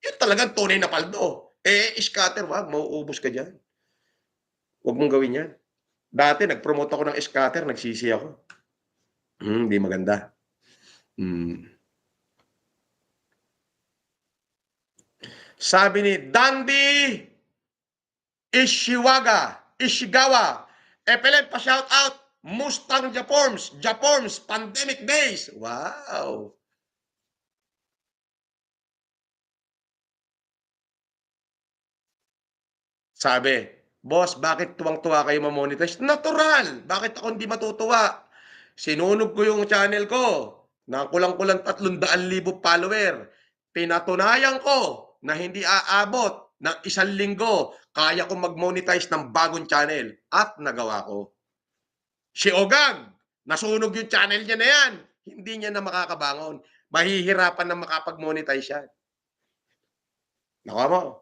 [SPEAKER 1] Yun talagang tunay na paldo. Scatter, wag, mauubos ka dyan. Huwag mong gawin yan. Dati, nag-promote ako ng scatter, nagsisi ako. Hindi maganda. Sabi ni Dandy Ishigawa, FLM pa shout out, Mustang Japorms, Pandemic Days. Wow. Sabi, boss, bakit tuwang-tuwa kayo ma-monetize? Natural. Bakit ako hindi matutuwa? Sinunog ko yung channel ko na kulang-kulang 300,000 follower. Pinatunayan ko na hindi aabot ng 1 linggo. Kaya ko mag-monetize ng bagong channel. At nagawa ko. Si Ogag, nasunog yung channel niya na yan. Hindi niya na makakabangon. Mahihirapan na makapag-monetize yan. Nakuha mo?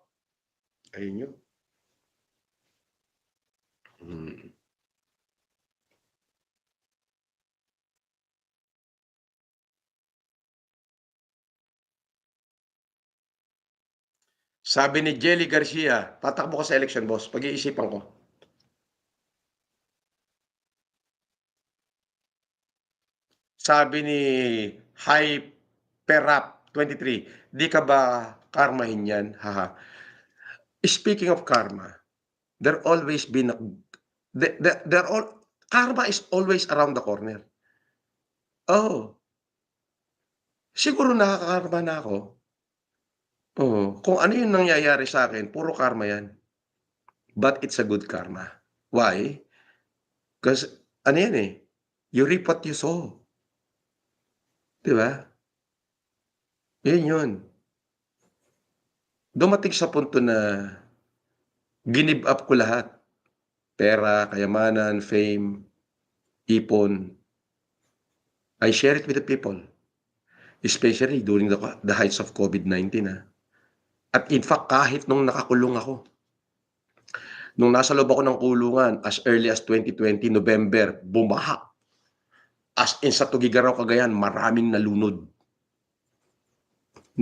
[SPEAKER 1] Ayun yun. Sabi ni Jelly Garcia, tatakbo ko sa election, boss. Pag-iisipan ko. Sabi ni Hyperrap23, di ka ba karmahin yan? Haha. Speaking of karma, there always been karma is always around the corner. Oh. Siguro nakakakarma na ako. Oo. Kung ano yung nangyayari sa akin, puro karma yan. But it's a good karma. Why? Because, ano yan eh, you reap what you sow. Diba? Yun. Dumating sa punto na give up ko lahat. Pera, kayamanan, fame, ipon. I share it with the people. Especially during the heights of COVID-19. At in fact, kahit nung nakakulong ako, nung nasa loob ako ng kulungan, as early as 2020, November, bumaha. As in sa Tugigaraw, Cagayan, maraming nalunod.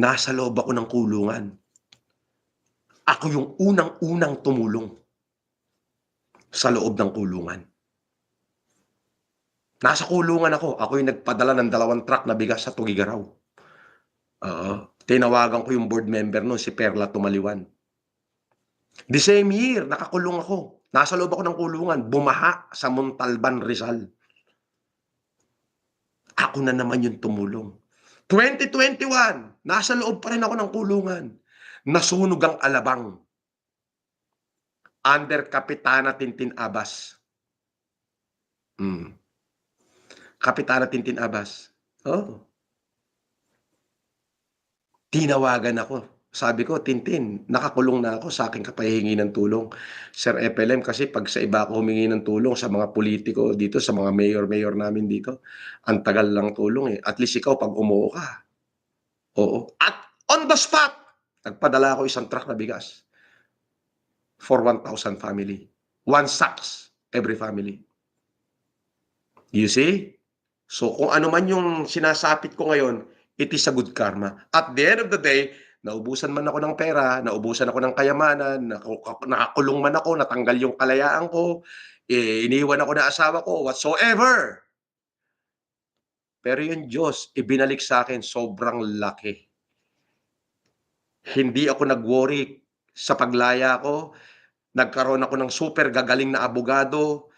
[SPEAKER 1] Nasa loob ako ng kulungan. Ako yung unang-unang tumulong sa loob ng kulungan. Nasa kulungan ako. Ako yung nagpadala ng 2 truck na bigas sa Tugigaraw. Tinawagan ko yung board member nun, si Perla Tumaliwan. The same year, nakakulong ako. Nasa loob ako ng kulungan. Bumaha sa Montalban, Rizal. Ako na naman yung tumulong. 2021, nasa loob pa rin ako ng kulungan. Nasunog ang Alabang. Under Kapitana Tintin Abbas. Kapitana Tintin Abbas. Oh. Tinawagan ako. Sabi ko, Tintin, nakakulong na ako sa aking kapahihingi ng tulong. Sir FLM, kasi pag sa iba ako humingi ng tulong sa mga politiko dito, sa mga mayor namin dito, ang tagal lang tulong eh. At least ikaw, pag umuo ka. Oo. At on the spot, nagpadala ako 1 truck na bigas for 1,000 family. 1 sacks every family. You see? So kung ano man yung sinasapit ko ngayon, it is a good karma. At the end of the day, naubusan man ako ng pera, naubusan ako ng kayamanan, nakakulong man ako, natanggal yung kalayaan ko, iniwan ako ng asawa ko, whatsoever. Pero yung Diyos, ibinalik sa akin sobrang laki. Hindi ako nag-worry sa paglaya ko. Nagkaroon ako ng super gagaling na abogado.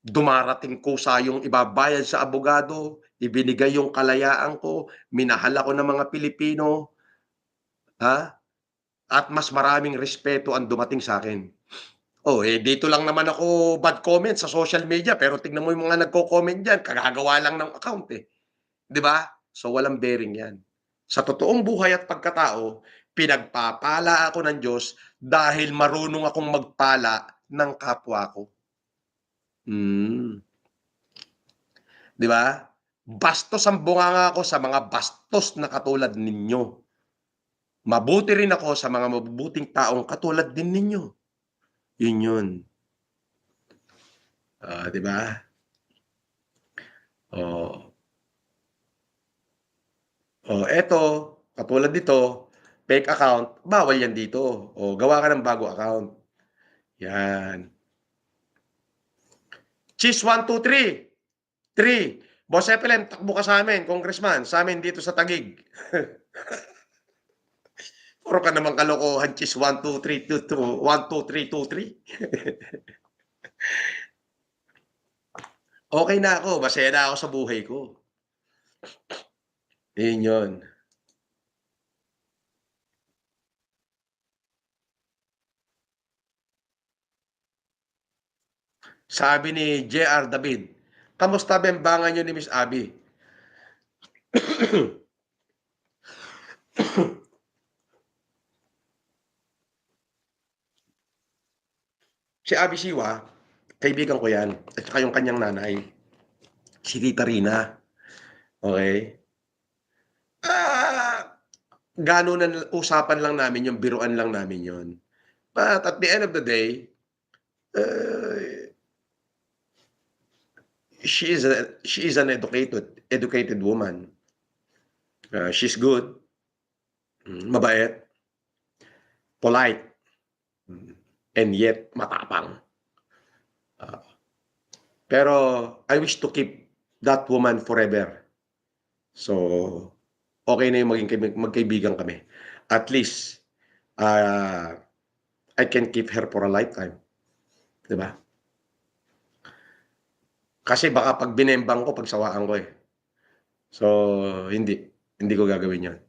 [SPEAKER 1] Dumarating ko sa yung ibabayad sa abogado. Ibinigay yung kalayaan ko. Minahal ako ng mga Pilipino. At mas maraming respeto ang dumating sa akin. Dito lang naman ako bad comment sa social media. Pero tingnan mo yung mga nagko-comment dyan. Kagagawa lang ng account eh. Diba? So walang bearing yan. Sa totoong buhay at pagkatao, pinagpapala ako ng Diyos dahil marunong akong magpala ng kapwa ko. Di ba? Bastos ang bunganga ako sa mga bastos na katulad ninyo. Mabuti rin ako sa mga mabubuting taong katulad din ninyo. Yun. Di ba? Eto, katulad dito, fake account, bawal yan dito. Gawa ka ng bago account. Yan. Cheese 123. 3. Boss FLM, takbo ka sa amin, congressman, sa amin dito sa Taguig. Puro ka naman kalokohan, chis 1, 2, 3, 2, 2, 1, 2, 3, 2, 3. Okay na ako, masaya na ako sa buhay ko. Yun yun. Sabi ni J.R. David, kamusta bembangan nyo ni Miss Abby? Si Abby Siwa, kaibigan ko yan. At saka yung kanyang nanay. Si Tita Rina. Okay? Gano'n na usapan lang namin yung biruan lang namin yon. But at the end of the day, uh, she is an educated woman. She's good, mabait, polite, and yet matapang. Pero I wish to keep that woman forever. So, okay na yung magkaibigan kami. At least, I can keep her for a lifetime. Diba? Kasi baka pag binembang ko, pagsawaan ko eh. So, hindi. Hindi ko gagawin yan.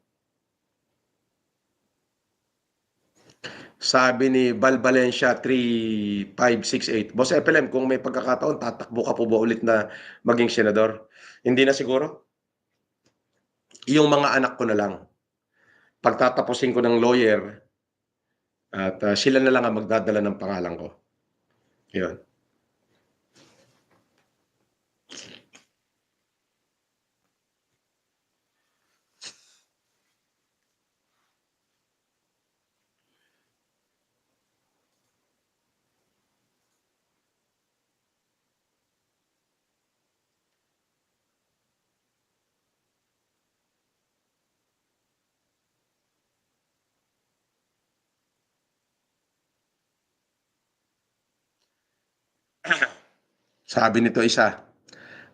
[SPEAKER 1] Sabi ni Val Valencia 3568, Boss FLM, kung may pagkakataon, tatakbo ka po ba ulit na maging senador? Hindi na siguro. Yung mga anak ko na lang. Pagtatapusin ko ng lawyer, at sila na lang ang magdadala ng pangalan ko. Yun. Sabi nito isa,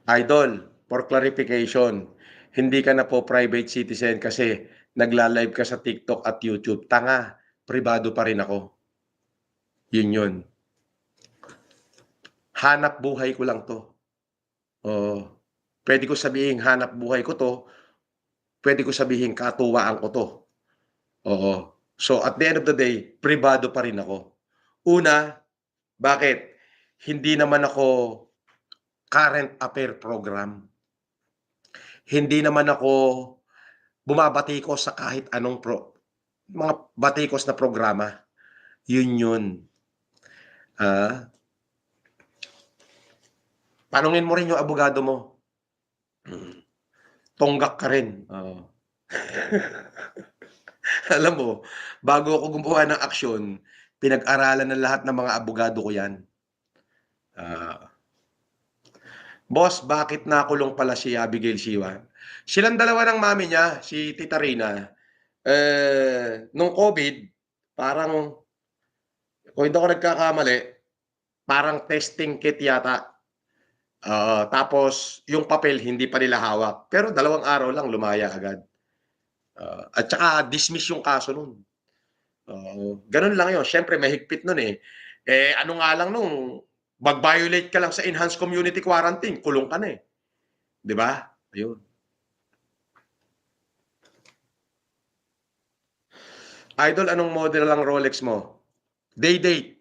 [SPEAKER 1] Idol, for clarification, hindi ka na po private citizen kasi nagla-live ka sa TikTok at YouTube. Tanga, pribado pa rin ako. Yun yun. Hanap buhay ko lang to. Pwede ko sabihin hanap buhay ko to. Pwede ko sabihin katuwaan ko to. Oo. So at the end of the day, pribado pa rin ako. Una, bakit? Hindi naman ako current affair program. Hindi naman ako bumabatikos sa kahit anong mga batikos na programa. Yun yun. Tanungin mo rin yung abogado mo. Tonggak ka rin. Alam mo, bago ako gumawa ng aksyon, pinag-aralan ng lahat ng mga abogado ko yan. Boss, bakit nakulong pala si Abigail Siwa? Silang dalawa ng mami niya, si Tita Rina, nung COVID, parang, kung hindi ako nagkakamali, parang testing kit yata. Tapos, yung papel, hindi pa nila hawak. Pero 2 araw lang, lumaya agad. At saka, dismiss yung kaso nun. Ganun lang yun. Siyempre, mahigpit nun eh. Ano nga lang nung, mag-violate ka lang sa enhanced community quarantine, kulong ka na eh. Di ba? Ayun. Idol, anong model lang Rolex mo? Day-date.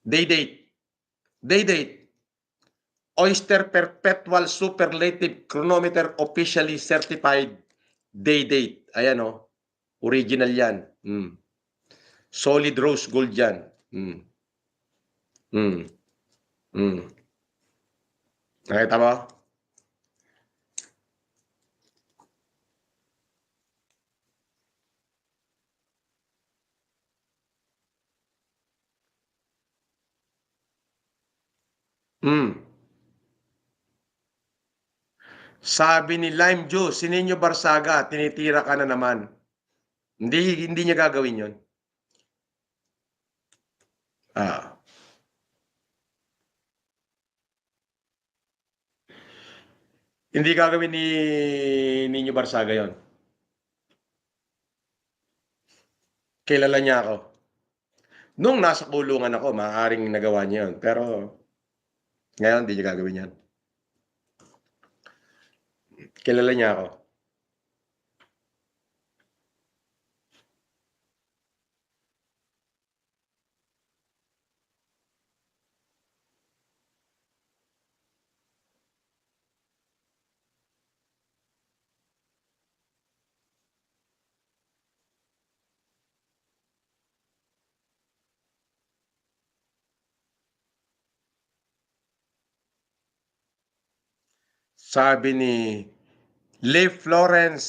[SPEAKER 1] Day-date. Day-date. Oyster Perpetual Superlative Chronometer officially certified day-date. Ayan o. Original yan. Solid rose gold yan. Nakita mo? Sabi ni Lime Juice, si Nino Barsaga, tinitira ka na naman. Hindi niya gagawin yun. Hindi gagawin ni Nino Barsaga yon. Kilala niya ako. Nung nasa kulungan ako, maaaring nagawa niya yun. Pero ngayon, hindi niya gagawin yan. Kilala niya ako. Sabi ni Leigh Florence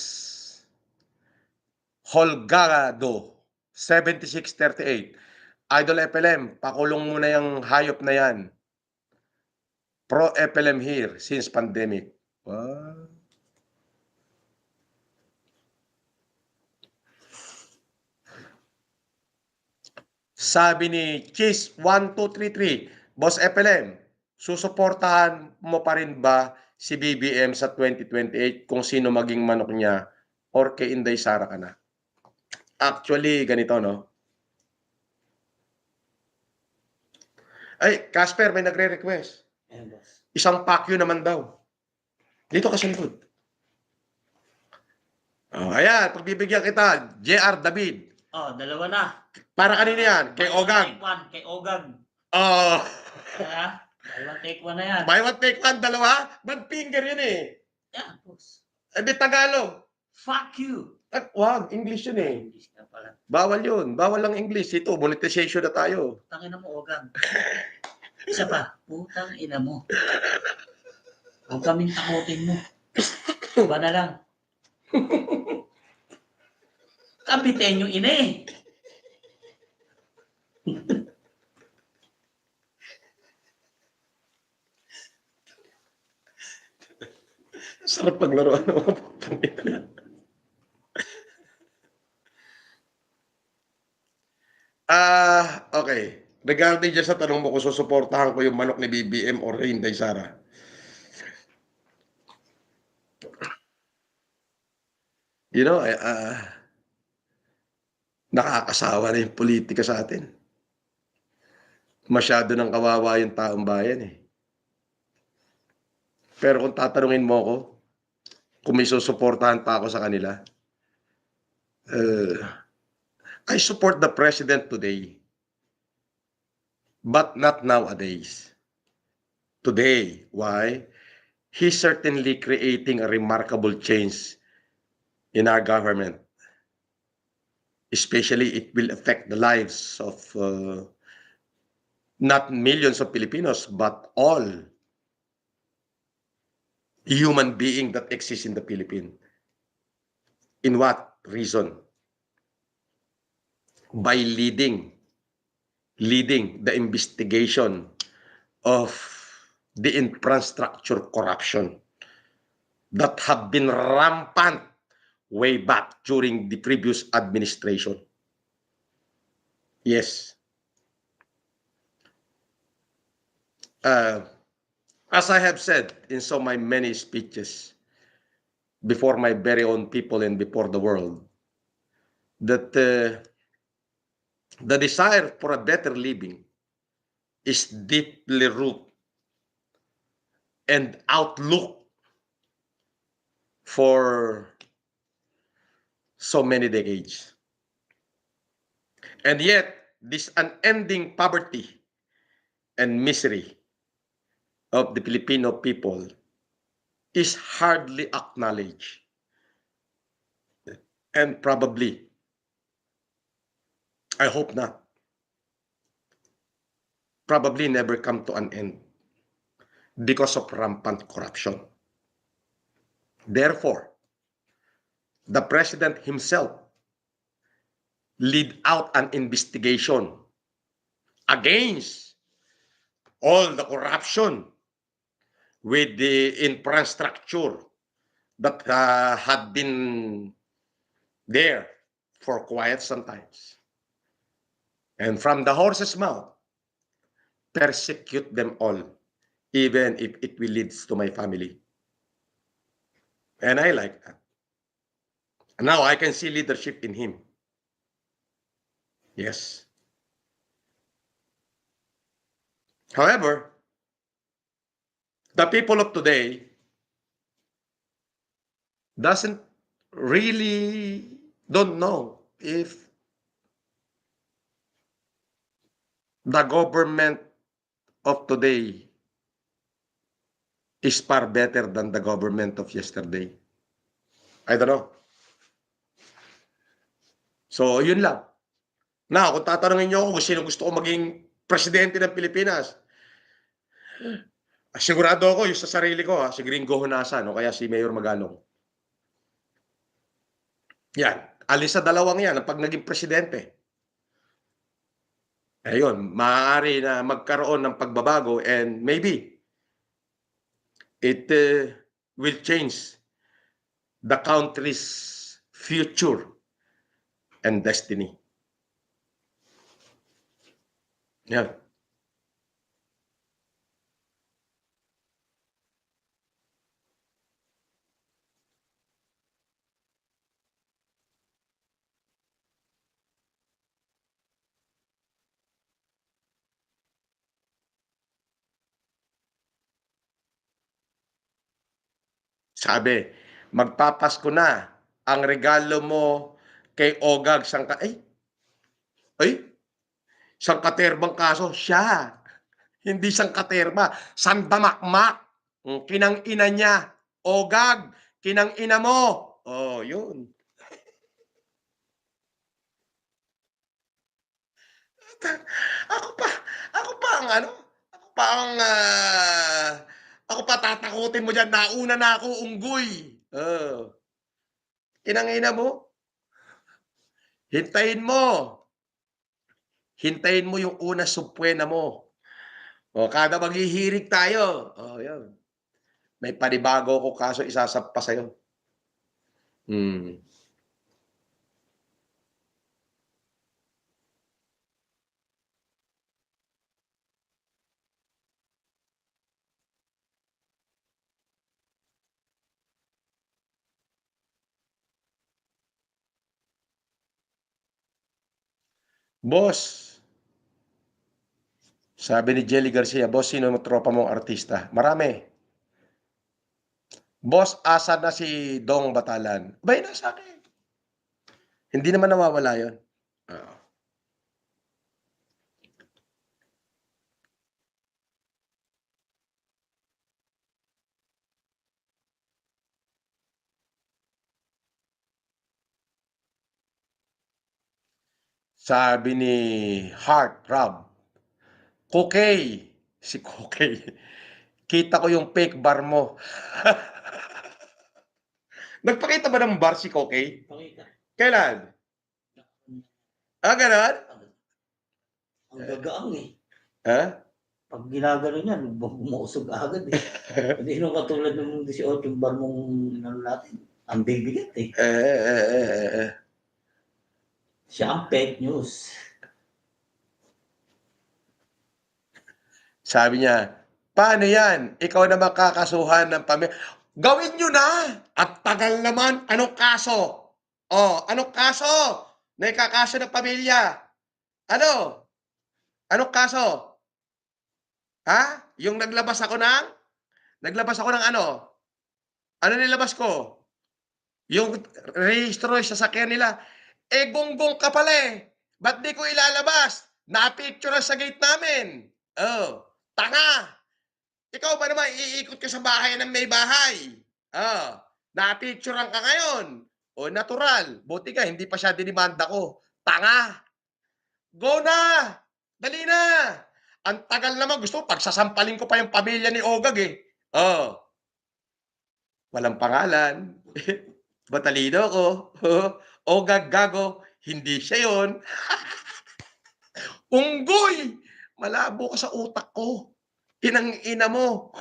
[SPEAKER 1] Holgado, 7638. Idol FLM, pakulong mo na yung hayop na yan. Pro FLM here since pandemic. Wow. Sabi ni Cheese1233, Boss FLM, susuportahan mo pa rin ba si BBM sa 2028 kung sino maging manok niya or kay Inday Sara ka na? Actually, ganito, no? Ay, Casper, may nagre-request.
[SPEAKER 2] Ayan, boss.
[SPEAKER 1] Isang pakyo naman daw. Dito ka sa likod. Oh, ayan, pagbibigyan kita, JR David.
[SPEAKER 2] Oh, dalawa na.
[SPEAKER 1] Para kanina yan, kay Ogag.
[SPEAKER 2] Kay Ogag.
[SPEAKER 1] Oh,
[SPEAKER 2] Kaya, dalawa take one na yan.
[SPEAKER 1] buy one, take one, dalawa. Bad finger yun eh.
[SPEAKER 2] Yan, boss.
[SPEAKER 1] Hindi Tagalog.
[SPEAKER 2] Fuck you.
[SPEAKER 1] Wag, English yun eh.
[SPEAKER 2] English ka pala.
[SPEAKER 1] Bawal yun. Bawal lang English. Ito, monetization na tayo.
[SPEAKER 2] Putang ina mo, Ogag. Isa pa, putang ina mo. Huwag kaming takutin mo. Iba na lang. Kapitin yung ina eh.
[SPEAKER 1] Sarap paglaro. Ano? Putang ina. Okay. Regarding dyan sa tanong mo kung susuportahan ko yung manok ni BBM or Inday Sara. You know, nakakasawa na yung politika sa atin. Masyado nang kawawa yung taong bayan eh. Pero kung tatanungin mo ako, kung may susuportahan pa ako sa kanila, I support the president today, but not nowadays. Today, why? He's certainly creating a remarkable change in our government. Especially, it will affect the lives of not millions of Filipinos, but all human being that exists in the Philippines. In what reason? By leading the investigation of the infrastructure corruption that have been rampant way back during the previous administration. Yes. As I have said in so many speeches before my very own people and before the world, that the desire for a better living is deeply rooted and outlook for so many decades. And yet, this unending poverty and misery of the Filipino people is hardly acknowledged. And probably, I hope not, probably never come to an end because of rampant corruption. Therefore, the president himself lead out an investigation against all the corruption with the infrastructure that had been there for quite some times. And from the horse's mouth, persecute them all, even if it will lead to my family. And I like that. Now I can see leadership in him. Yes. However, the people of today doesn't really don't know if the government of today is far better than the government of yesterday. I don't know. So, yun lang. Now, kung tatanungin niyo ako kung sino gusto ko maging presidente ng Pilipinas, sigurado ako yung sa sarili ko, si Gringo Honasan o kaya si Mayor Magalong. Yan. Alis sa dalawang yan pag naging presidente. Ayun, maaari na magkaroon ng pagbabago and maybe it will change the country's future and destiny. Yan. Sabi, magpapasko na. Ang regalo mo kay Ogag sangkaterbang kaso, siya. Hindi sangkaterba, sandamakmak. Kinang ina niya, Ogag, kinang ina mo. Oh, yun. Ako pa, ako pa ang ano, ako pa ang, ako pa tatakutin mo dyan, nauna na ako, unggoy. Kinang ina mo, hintayin mo. Hintayin mo yung una supwena mo. O, kada maghihirig tayo. O, yan. May panibago ko kaso isasampa sa'yo. Boss, sabi ni Jelly Garcia, boss, sino ang tropa mong artista? Marami. Boss, asa na si Dong Batalan? Bay, nasa akin. Hindi naman nawawala yun. Sabi ni Heart Rob, Kokey, si Kokey, kita ko yung fake bar mo. Nagpakita ba ng bar si Kokey?
[SPEAKER 2] Pakita.
[SPEAKER 1] Kailan? Ganon?
[SPEAKER 2] Ang gagaang eh.
[SPEAKER 1] Ha?
[SPEAKER 2] Pag ginagano niya, bumusog agad eh. Hindi nung katulad ng 18 bar mong ano natin. Ang bibigat eh. Siya ang fake news.
[SPEAKER 1] Sabi niya, paano yan? Ikaw na makakasuhan ng pamilya. Gawin nyo na! At tagal naman, anong kaso? Anong kaso? Na ikakaso ng pamilya? Ano? Anong kaso? Ha? Yung naglabas ako ng ano? Ano nilabas ko? Yung rehistro sa sasakyan nila. Gonggong ka pala eh. Ba't di ko ilalabas? Na-picture sa gate namin. Tanga! Ikaw ba naman iikot ka sa bahay ng may bahay? Na-picturean ka ngayon. Natural. Buti ka, hindi pa siya dinimanda ko. Tanga! Go na! Dali na! Ang tagal naman. Gusto mo, pagsasampalin ko pa yung pamilya ni Ogag eh. Walang pangalan. Batalino ko. Ogag gago. Hindi siya yun. Unggoy! Malabo ka sa utak ko. Inang ina mo.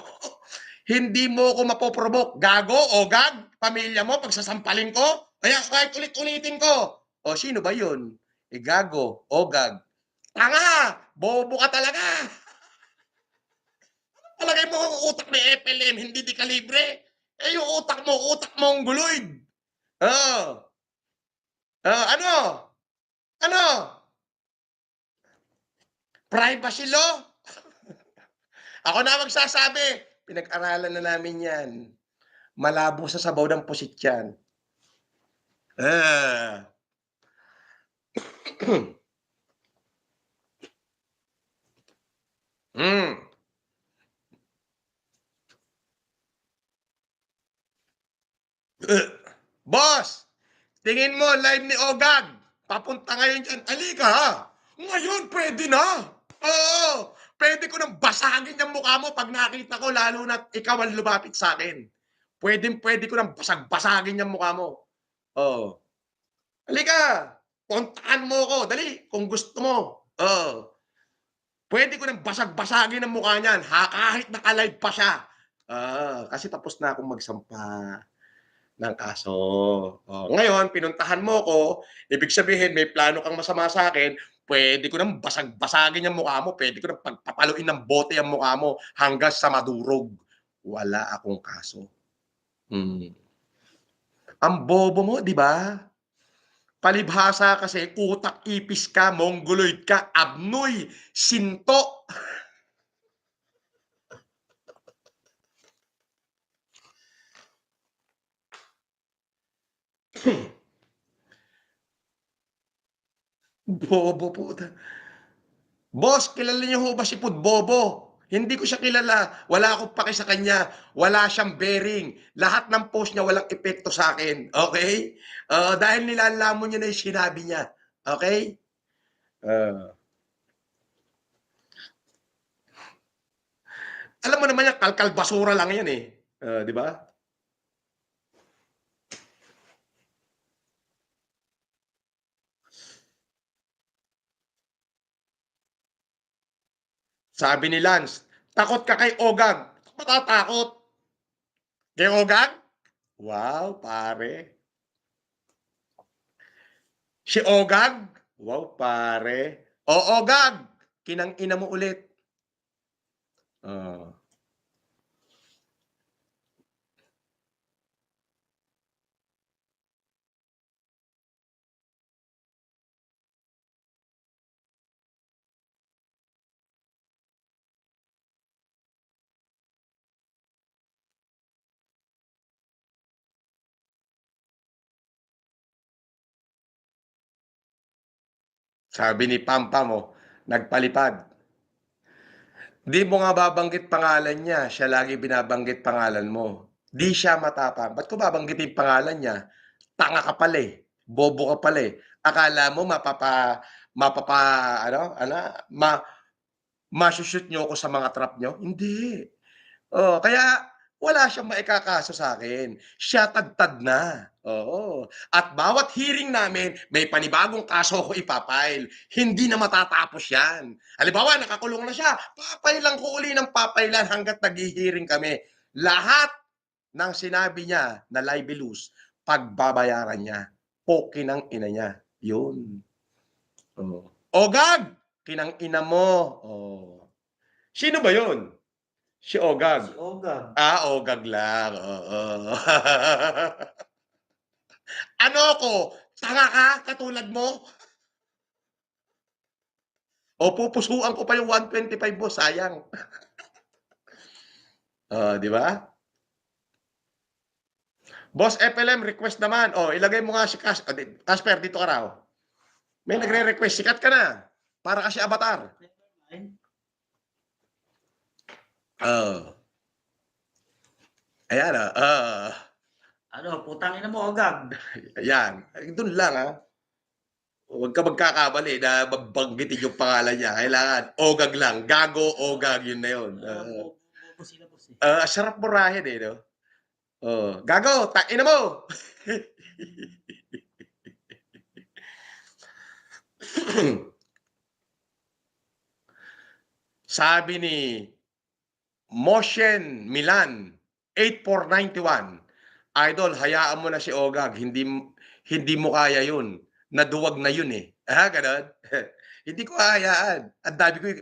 [SPEAKER 1] Hindi mo ako mapoprovoke. Gago, Ogag, pamilya mo, pagsasampalin ko. Kaya kahit ulit-ulitin ko. Sino ba yun? Gago, Ogag. Tanga! Bobo ka talaga! Palagay mo ang utak ni FLM, hindi di kalibre. Yung utak mo ang guloid. Ano? Ano? Privacy law? Ako na magsasabi, pinag-aralan na namin yan. Malabo sa sabaw ng pusit yan. Ah. Hmm. Boss, tingin mo live ni Ogag. Papunta ngayon dyan. Halika ha. Ngayon, pwede na. Oo. Pwede ko nang basagin yung mukha mo pag nakita ko, lalo na ikaw ang lumapit sa akin. Pwede ko nang basag-basagin yung mukha mo. Oo. Halika. Puntahan mo ko. Dali, kung gusto mo. Oo. Pwede ko nang basag-basagin ang mukha niyan. Kahit naka-live pa siya. Kasi tapos na akong magsampa ng kaso. Ngayon, pinuntahan mo ko, ibig sabihin may plano kang masama sa akin, pwede ko nang basag-basagin yung mukha mo, pwede ko nang pagpapaluin ng bote ang mukha mo hanggang sa madurog. Wala akong kaso. Ang bobo mo, di ba? Palibhasa kasi utak ipis ka, mongoloid ka, abnoy, sinto. Bobo po. Boss, kilala niyo ho ba si Pudbobo? Hindi ko siya kilala. Wala akong paki sa kanya. Wala siyang bearing. Lahat ng post niya walang epekto sa akin. Okay? Dahil nilalamon niya na yung sinabi niya. Okay? Alam mo naman yan, kalkal basura lang yan eh. Di ba? Sabi ni Lance, takot ka kay Ogag. Matatakot. Kay Ogag? Wow, pare. Si Ogag? Wow, pare. O Ogag, kinang-ina mo ulit. Sabi ni Pampa mo, nagpalipad. Di mo nga babanggit pangalan niya, siya lagi binabanggit pangalan mo. Di siya matapang. Ba't ko babanggitin pangalan niya? Tanga ka pala eh. Bobo ka pala eh. Akala mo masushoot niyo ako sa mga trap niyo? Hindi. Kaya wala siyang maikakaso sa akin. Siya tagtad na. Oo. At bawat hearing namin, may panibagong kaso ko ipapile. Hindi na matatapos yan. Halimbawa, nakakulong na siya. Papailan ko uli ng papailan hanggat nag-hearing kami. Lahat ng sinabi niya na libelous, pagbabayaran niya. Poki ng ina niya. Yun. Ogag! Kinang ina mo. Sino ba yun? Si Ogag.
[SPEAKER 2] Si Ogag.
[SPEAKER 1] Ogag lang, oo. Ano ako, tanga ka katulad mo? O pupusuan ko pa yung 125 mo, sayang. Di ba? Boss FLM, request naman. Ilagay mo nga si Casper, dito ka raw. May nagre-request, sikat ka na. Para kasi avatar. Ayan,
[SPEAKER 2] Ano, putang ina mo, Ogag.
[SPEAKER 1] ayan. Doon lang, ha. Huwag ka magkakamali na babanggitin yung pangalan niya. Kailangan, Ogag lang. Gago, Ogag, yun na yun.
[SPEAKER 2] Bobo sila, boss eh.
[SPEAKER 1] Sarap murahin eh, no? Gago, ina mo! Sabi ni Moshen Milan, 8491, Idol, hayaan mo na si Ogag. Hindi mo kaya yun. Naduwag na yun eh. Ganon? Hindi ko hayaan. Ang dami pa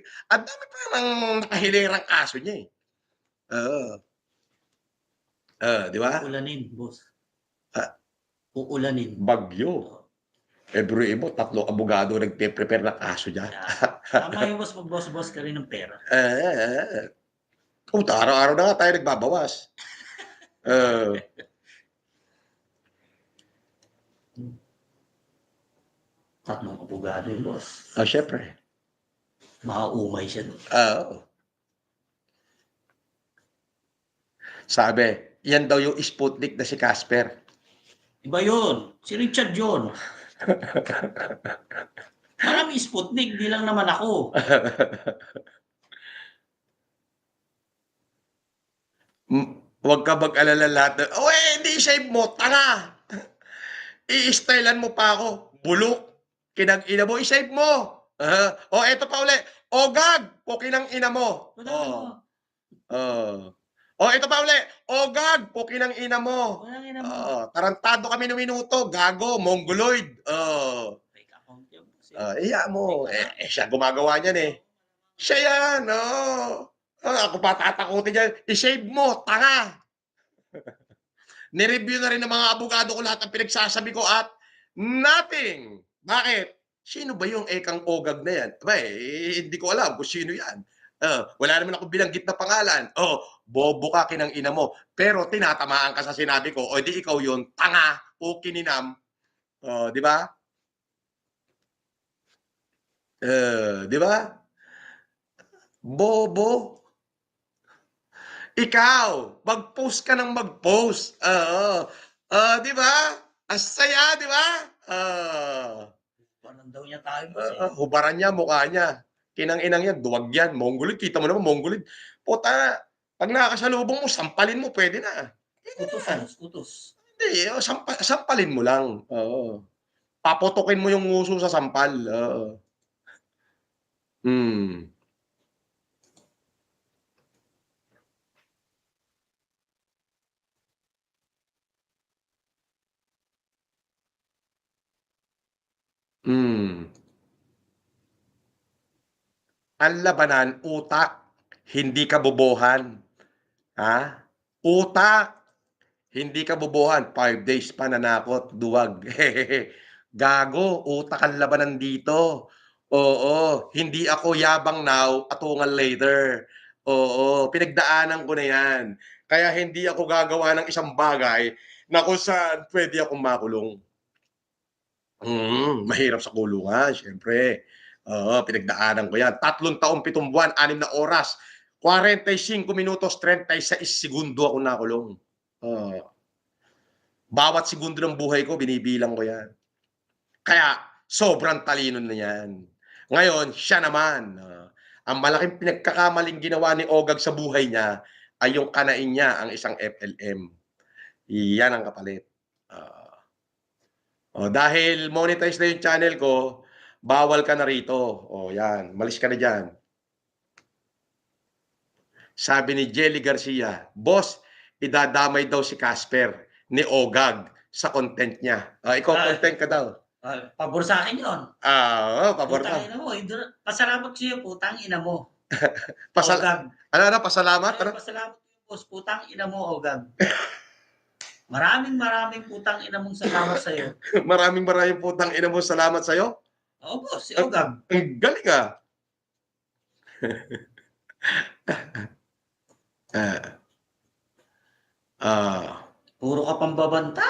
[SPEAKER 1] nang nakahilirang kaso niya eh. Di ba?
[SPEAKER 2] Uulanin, boss.
[SPEAKER 1] Ah.
[SPEAKER 2] Uulanin.
[SPEAKER 1] Bagyo. Biruin mo, 3 abogado nagpe-prepare ng kaso diyan.
[SPEAKER 2] Tama yung boss, mag-boss-boss ka rin ng pera.
[SPEAKER 1] Puta, araw-araw na nga tayo nagbabawas.
[SPEAKER 2] Tatlong abogado yung boss.
[SPEAKER 1] Syempre.
[SPEAKER 2] Makaumay siya doon.
[SPEAKER 1] Oo. Sabi, yan daw yung Sputnik na si Casper.
[SPEAKER 2] Iba yun. Si Richard yun. Marami Sputnik, di lang naman ako.
[SPEAKER 1] Huwag ka mag-alala lahat. Hindi save mo, tanga! I-stylean mo pa ako. Bulok. Kinang-ina mo, i-save mo. Eto pa uli. Gag! Pukinang ina mo. Ito pa uli. Gag! Pukinang ina mo.
[SPEAKER 2] Walang ina mo.
[SPEAKER 1] Tarantado kami ng minuto. Gago, mongoloid.
[SPEAKER 2] Fake account yun.
[SPEAKER 1] Iya mo. Siya gumagawa niyan eh. Siya yan. Ako pa tatakutin niya. I-save mo, tanga. Nireview na rin ng mga abogado ko lahat ng pinagsasabi ko at nothing. Bakit? Sino ba yung ekang ogag na yan? Hindi ko alam kung sino yan. Wala naman ako bilanggit na pangalan. Bobo ka kinang ina mo. Pero tinatamaan ka sa sinabi ko, di ikaw yun, tanga o kininam. Di ba? Di ba? Bobo. Ikaw, mag-post ka ng mag-post. Di ba? Ang saya, di ba?
[SPEAKER 2] Hubaran daw niya tayo boss.
[SPEAKER 1] Hubaran niya, mukha niya. Kinang-inang yan, duwag yan. Mongolid, kita mo naman, Mongolid. Puta, pag nakakasalubong mo, sampalin mo, pwede na.
[SPEAKER 2] Utos.
[SPEAKER 1] Hindi, sampalin mo lang. Paputukin mo yung nguso sa sampal. Hmm. Ang labanan, utak, hindi kabobohan. Ha? Utak, hindi kabobohan. 5 days pananakot, duwag. Gago, utak ang labanan dito. Oo, hindi ako yabang now, atungal later. Oo, pinagdaanan ko na yan. Kaya hindi ako gagawa ng isang bagay na kung saan pwede akong makulong. Mahirap sa kulungan, syempre. Pinagdaanan ko yan. 3 taon, 7 buwan, 6 na oras, 45 minutos, 36 segundo ako nakulong. Bawat segundo ng buhay ko, binibilang ko yan. Kaya, sobrang talino na yan. Ngayon, siya naman. Ang malaking pinagkakamaling ginawa ni Ogag sa buhay niya ay yung kanain niya ang isang FLM. Yan ang kapalit. Dahil monetize na yung channel ko, bawal ka na rito. Yan. Malis ka na dyan. Sabi ni Jelly Garcia, boss, idadamay daw si Casper ni Ogag sa content niya. Ikaw content ka daw.
[SPEAKER 2] Pabor sa akin yun.
[SPEAKER 1] Pabor ka.
[SPEAKER 2] Putang ina mo. Pasalamat siya, putang ina mo.
[SPEAKER 1] Ogag. Pasalamat?
[SPEAKER 2] Pasalamat boss, putang ina mo, Ogag. Maraming putang ina mong salamat sa'yo.
[SPEAKER 1] maraming putang ina mo salamat sa'yo.
[SPEAKER 2] Oo, boss, si Ogag.
[SPEAKER 1] Ang galing
[SPEAKER 2] Puro ka pambabanta.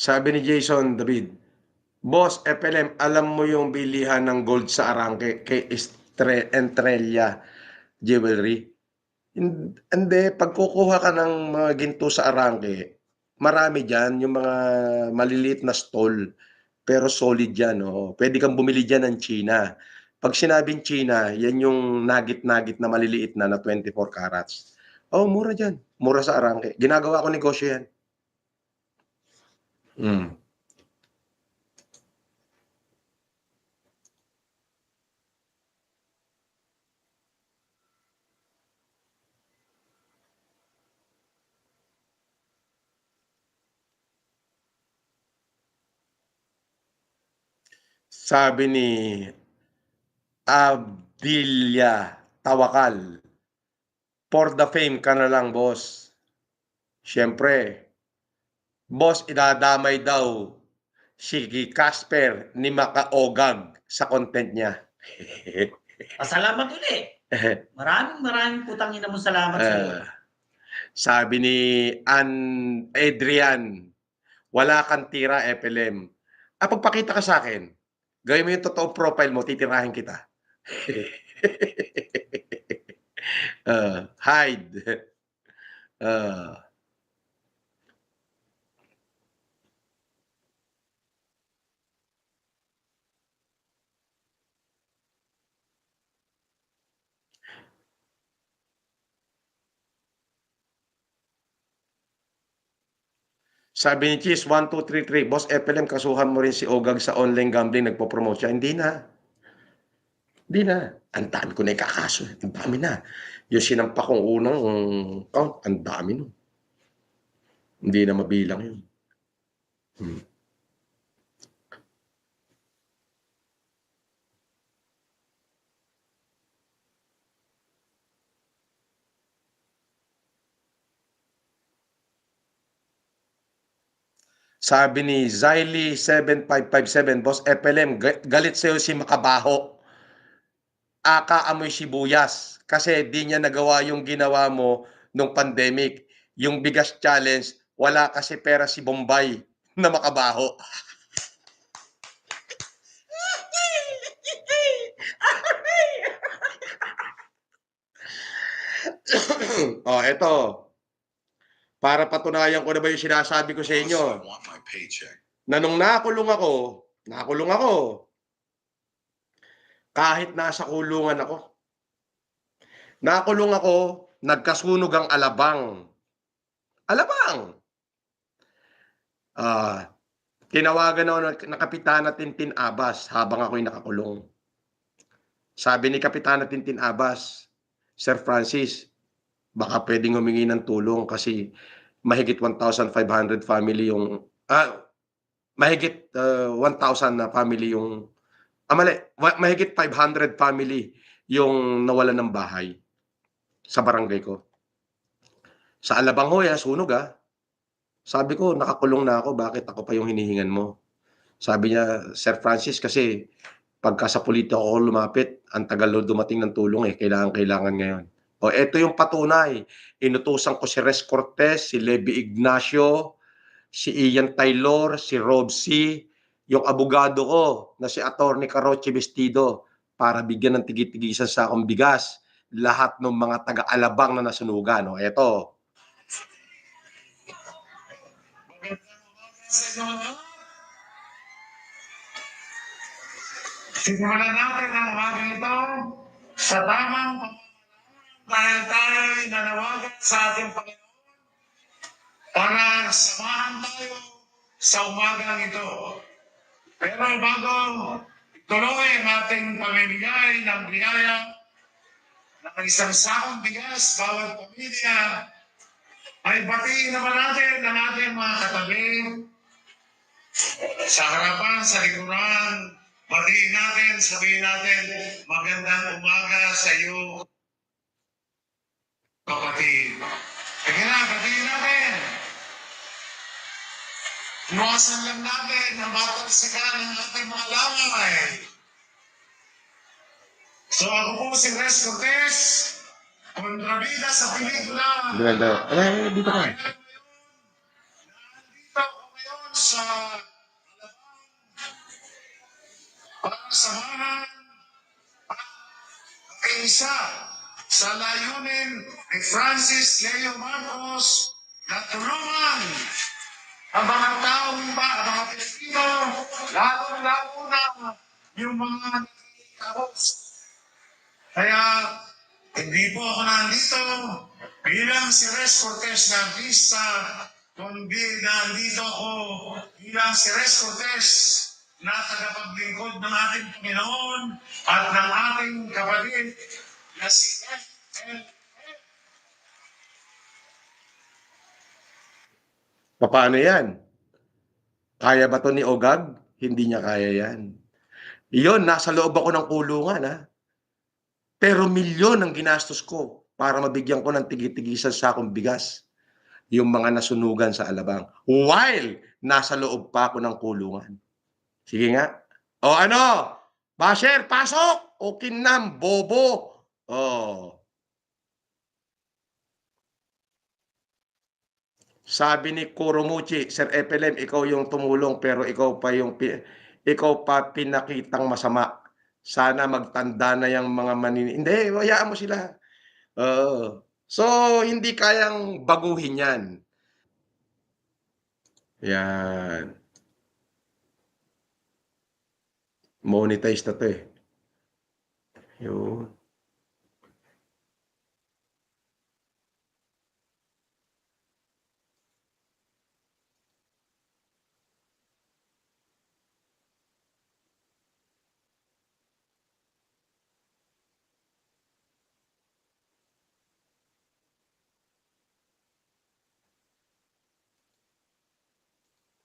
[SPEAKER 1] Sabi ni Jason David, boss, FLM, alam mo yung bilihan ng gold sa Arangke kay Estrella Jewelry? Hindi, pag kukuha ka ng mga ginto sa Arangke, marami dyan, yung mga maliliit na stall, pero solid yan. Pwede kang bumili dyan ng China. Pag sinabing China, yan yung nagit-nagit na maliliit na 24 carats. Mura dyan. Mura sa Arangke. Ginagawa ko negosyo yan. Sabi ni Abdilya Tawakal. For the fame ka na lang, boss. Siyempre, boss, idadamay daw si Casper ni Makaogag sa content niya.
[SPEAKER 2] Pasalamat ulit. Maraming putang ina mo salamat sa iyo.
[SPEAKER 1] Sabi ni Adrian, wala kang tira, FLM. Pagpakita ka sa akin, gawin mo yung totoong profile mo, titirahin kita. Hide. Sabi ni Cheese, 1233, Boss FLM, kasuhan mo rin si Ogag sa online gambling, nagpo-promote siya. Hindi na. Hindi na. Ang dami ko na ikakaso. Ang dami na. Yung sinampa kong unang count, ang dami nun. Hindi na mabilang yun. Sabi ni Ziley7557, Boss FLM, galit sa'yo si Makabaho. Amoy sibuyas. Kasi di niya nagawa yung ginawa mo nung pandemic. Yung bigas challenge, wala kasi pera si Bombay na Makabaho. Eto. Para patunayan ko na ba yung sinasabi ko sa inyo. Na nung nakulong ako, kahit nasa kulungan ako, nagkasunog ang alabang. Tinawagan ako ng Kapitana Tintin Abbas habang ako'y nakakulong. Sabi ni Kapitana Tintin Abbas, Sir Francis, baka pwedeng humingi ng tulong kasi mahigit 1,500 family yung mahigit 1,000 na family yung mahigit 500 family yung nawalan ng bahay sa barangay ko. Sa Alabang Hoya, sunog Sabi ko, nakakulong na ako, bakit ako pa yung hinihingan mo? Sabi niya, Sir Francis, kasi pagka sa politika ako lumapit, ang tagal dumating ng tulong kailangan ngayon. Ito yung patunay. Inutusan ko si Res Cortez, si Levi Ignacio, si Ian Taylor, si Rob C., yung abogado ko na si Attorney Caroche Vestido para bigyan ng tigit-tigisan sa akong bigas lahat ng mga taga-Alabang na nasunugan. Ito.
[SPEAKER 4] Simulan natin ang umaga ito sa tamang dahil tayo'y nanawagan sa ating Panginoon para samahan tayo sa umagang ito. Pero bago tuloy ang ating pamimigay ng biyaya ng isang sakong bigas bawat pamilya, ay batiin naman natin ang ating mga katabi sa harapan, sa likuran. Batiin natin, sabihin natin, magandang umaga sa iyo, kapatid. Sige na, batiin natin. Iwasan lang natin ang matalsikan ng ating mga lamay. So ako po si Res Cortez, kontrabida sa pelikula.
[SPEAKER 1] Dito ka.
[SPEAKER 4] Nandito ako ngayon sa para samahan at kaisa sa layunin ni Francis Leo Marcos na tulungan ang mga taong ang mga Pilipino, lalo na yung mga nakikitapos. Kaya hindi po ako nandito bilang si Res Cortez na artista, kundi nandito ako bilang si Res Cortez na tagapaglingkod ng ating Panginoon at ng ating kapatid na si FLM.
[SPEAKER 1] Paano yan? Kaya ba to ni Ogag? Hindi niya kaya yan. Iyon, nasa loob ako ng kulungan Pero milyon ang ginastos ko para mabigyan ko ng tigitigisan sa akong bigas yung mga nasunugan sa Alabang while nasa loob pa ako ng kulungan. Sige nga. O ano? Basher, pasok! O kinam, bobo! Oh. Sabi ni Kuromuchi, Sir Epelem, ikaw yung tumulong pero ikaw pa pinakitang masama. Sana magtanda na yung mga Hindi, hayaan mo sila. So, hindi kayang baguhin yan. Yan. Monetize na to eh. Yun.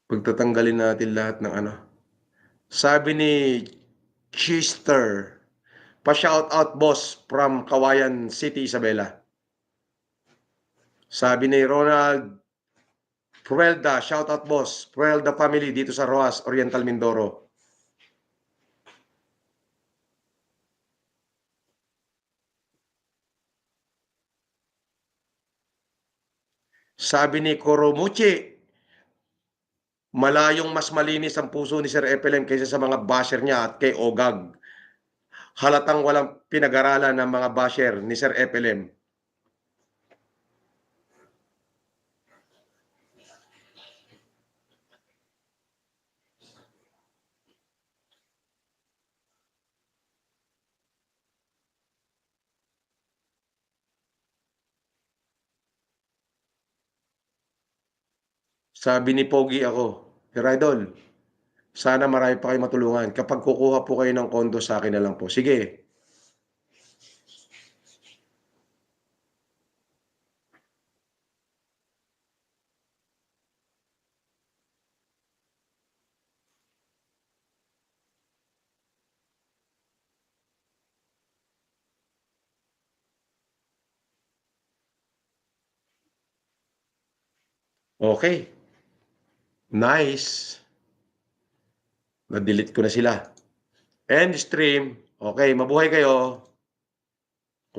[SPEAKER 1] Pagtatanggalin natin lahat ng ano. Sabi ni Chester, pa-shout out boss from Kawayan City, Isabela. Sabi ni Ronald Pruelda, shout out boss, Pruelda family dito sa Roas, Oriental Mindoro. Sabi ni Koromuchi, malayong mas malinis ang puso ni Sir Epelem kaysa sa mga basher niya at kay Ogag. Halatang walang pinag-aralan ng mga basher ni Sir Epelem. Sabi ni Pogi ako, Sir Idol, sana marami pa kayo matulungan. Kapag kukuha po kayo ng kondo sa akin na lang po. Sige. Okay. Nice. Na-delete ko na sila. End stream. Okay, mabuhay kayo.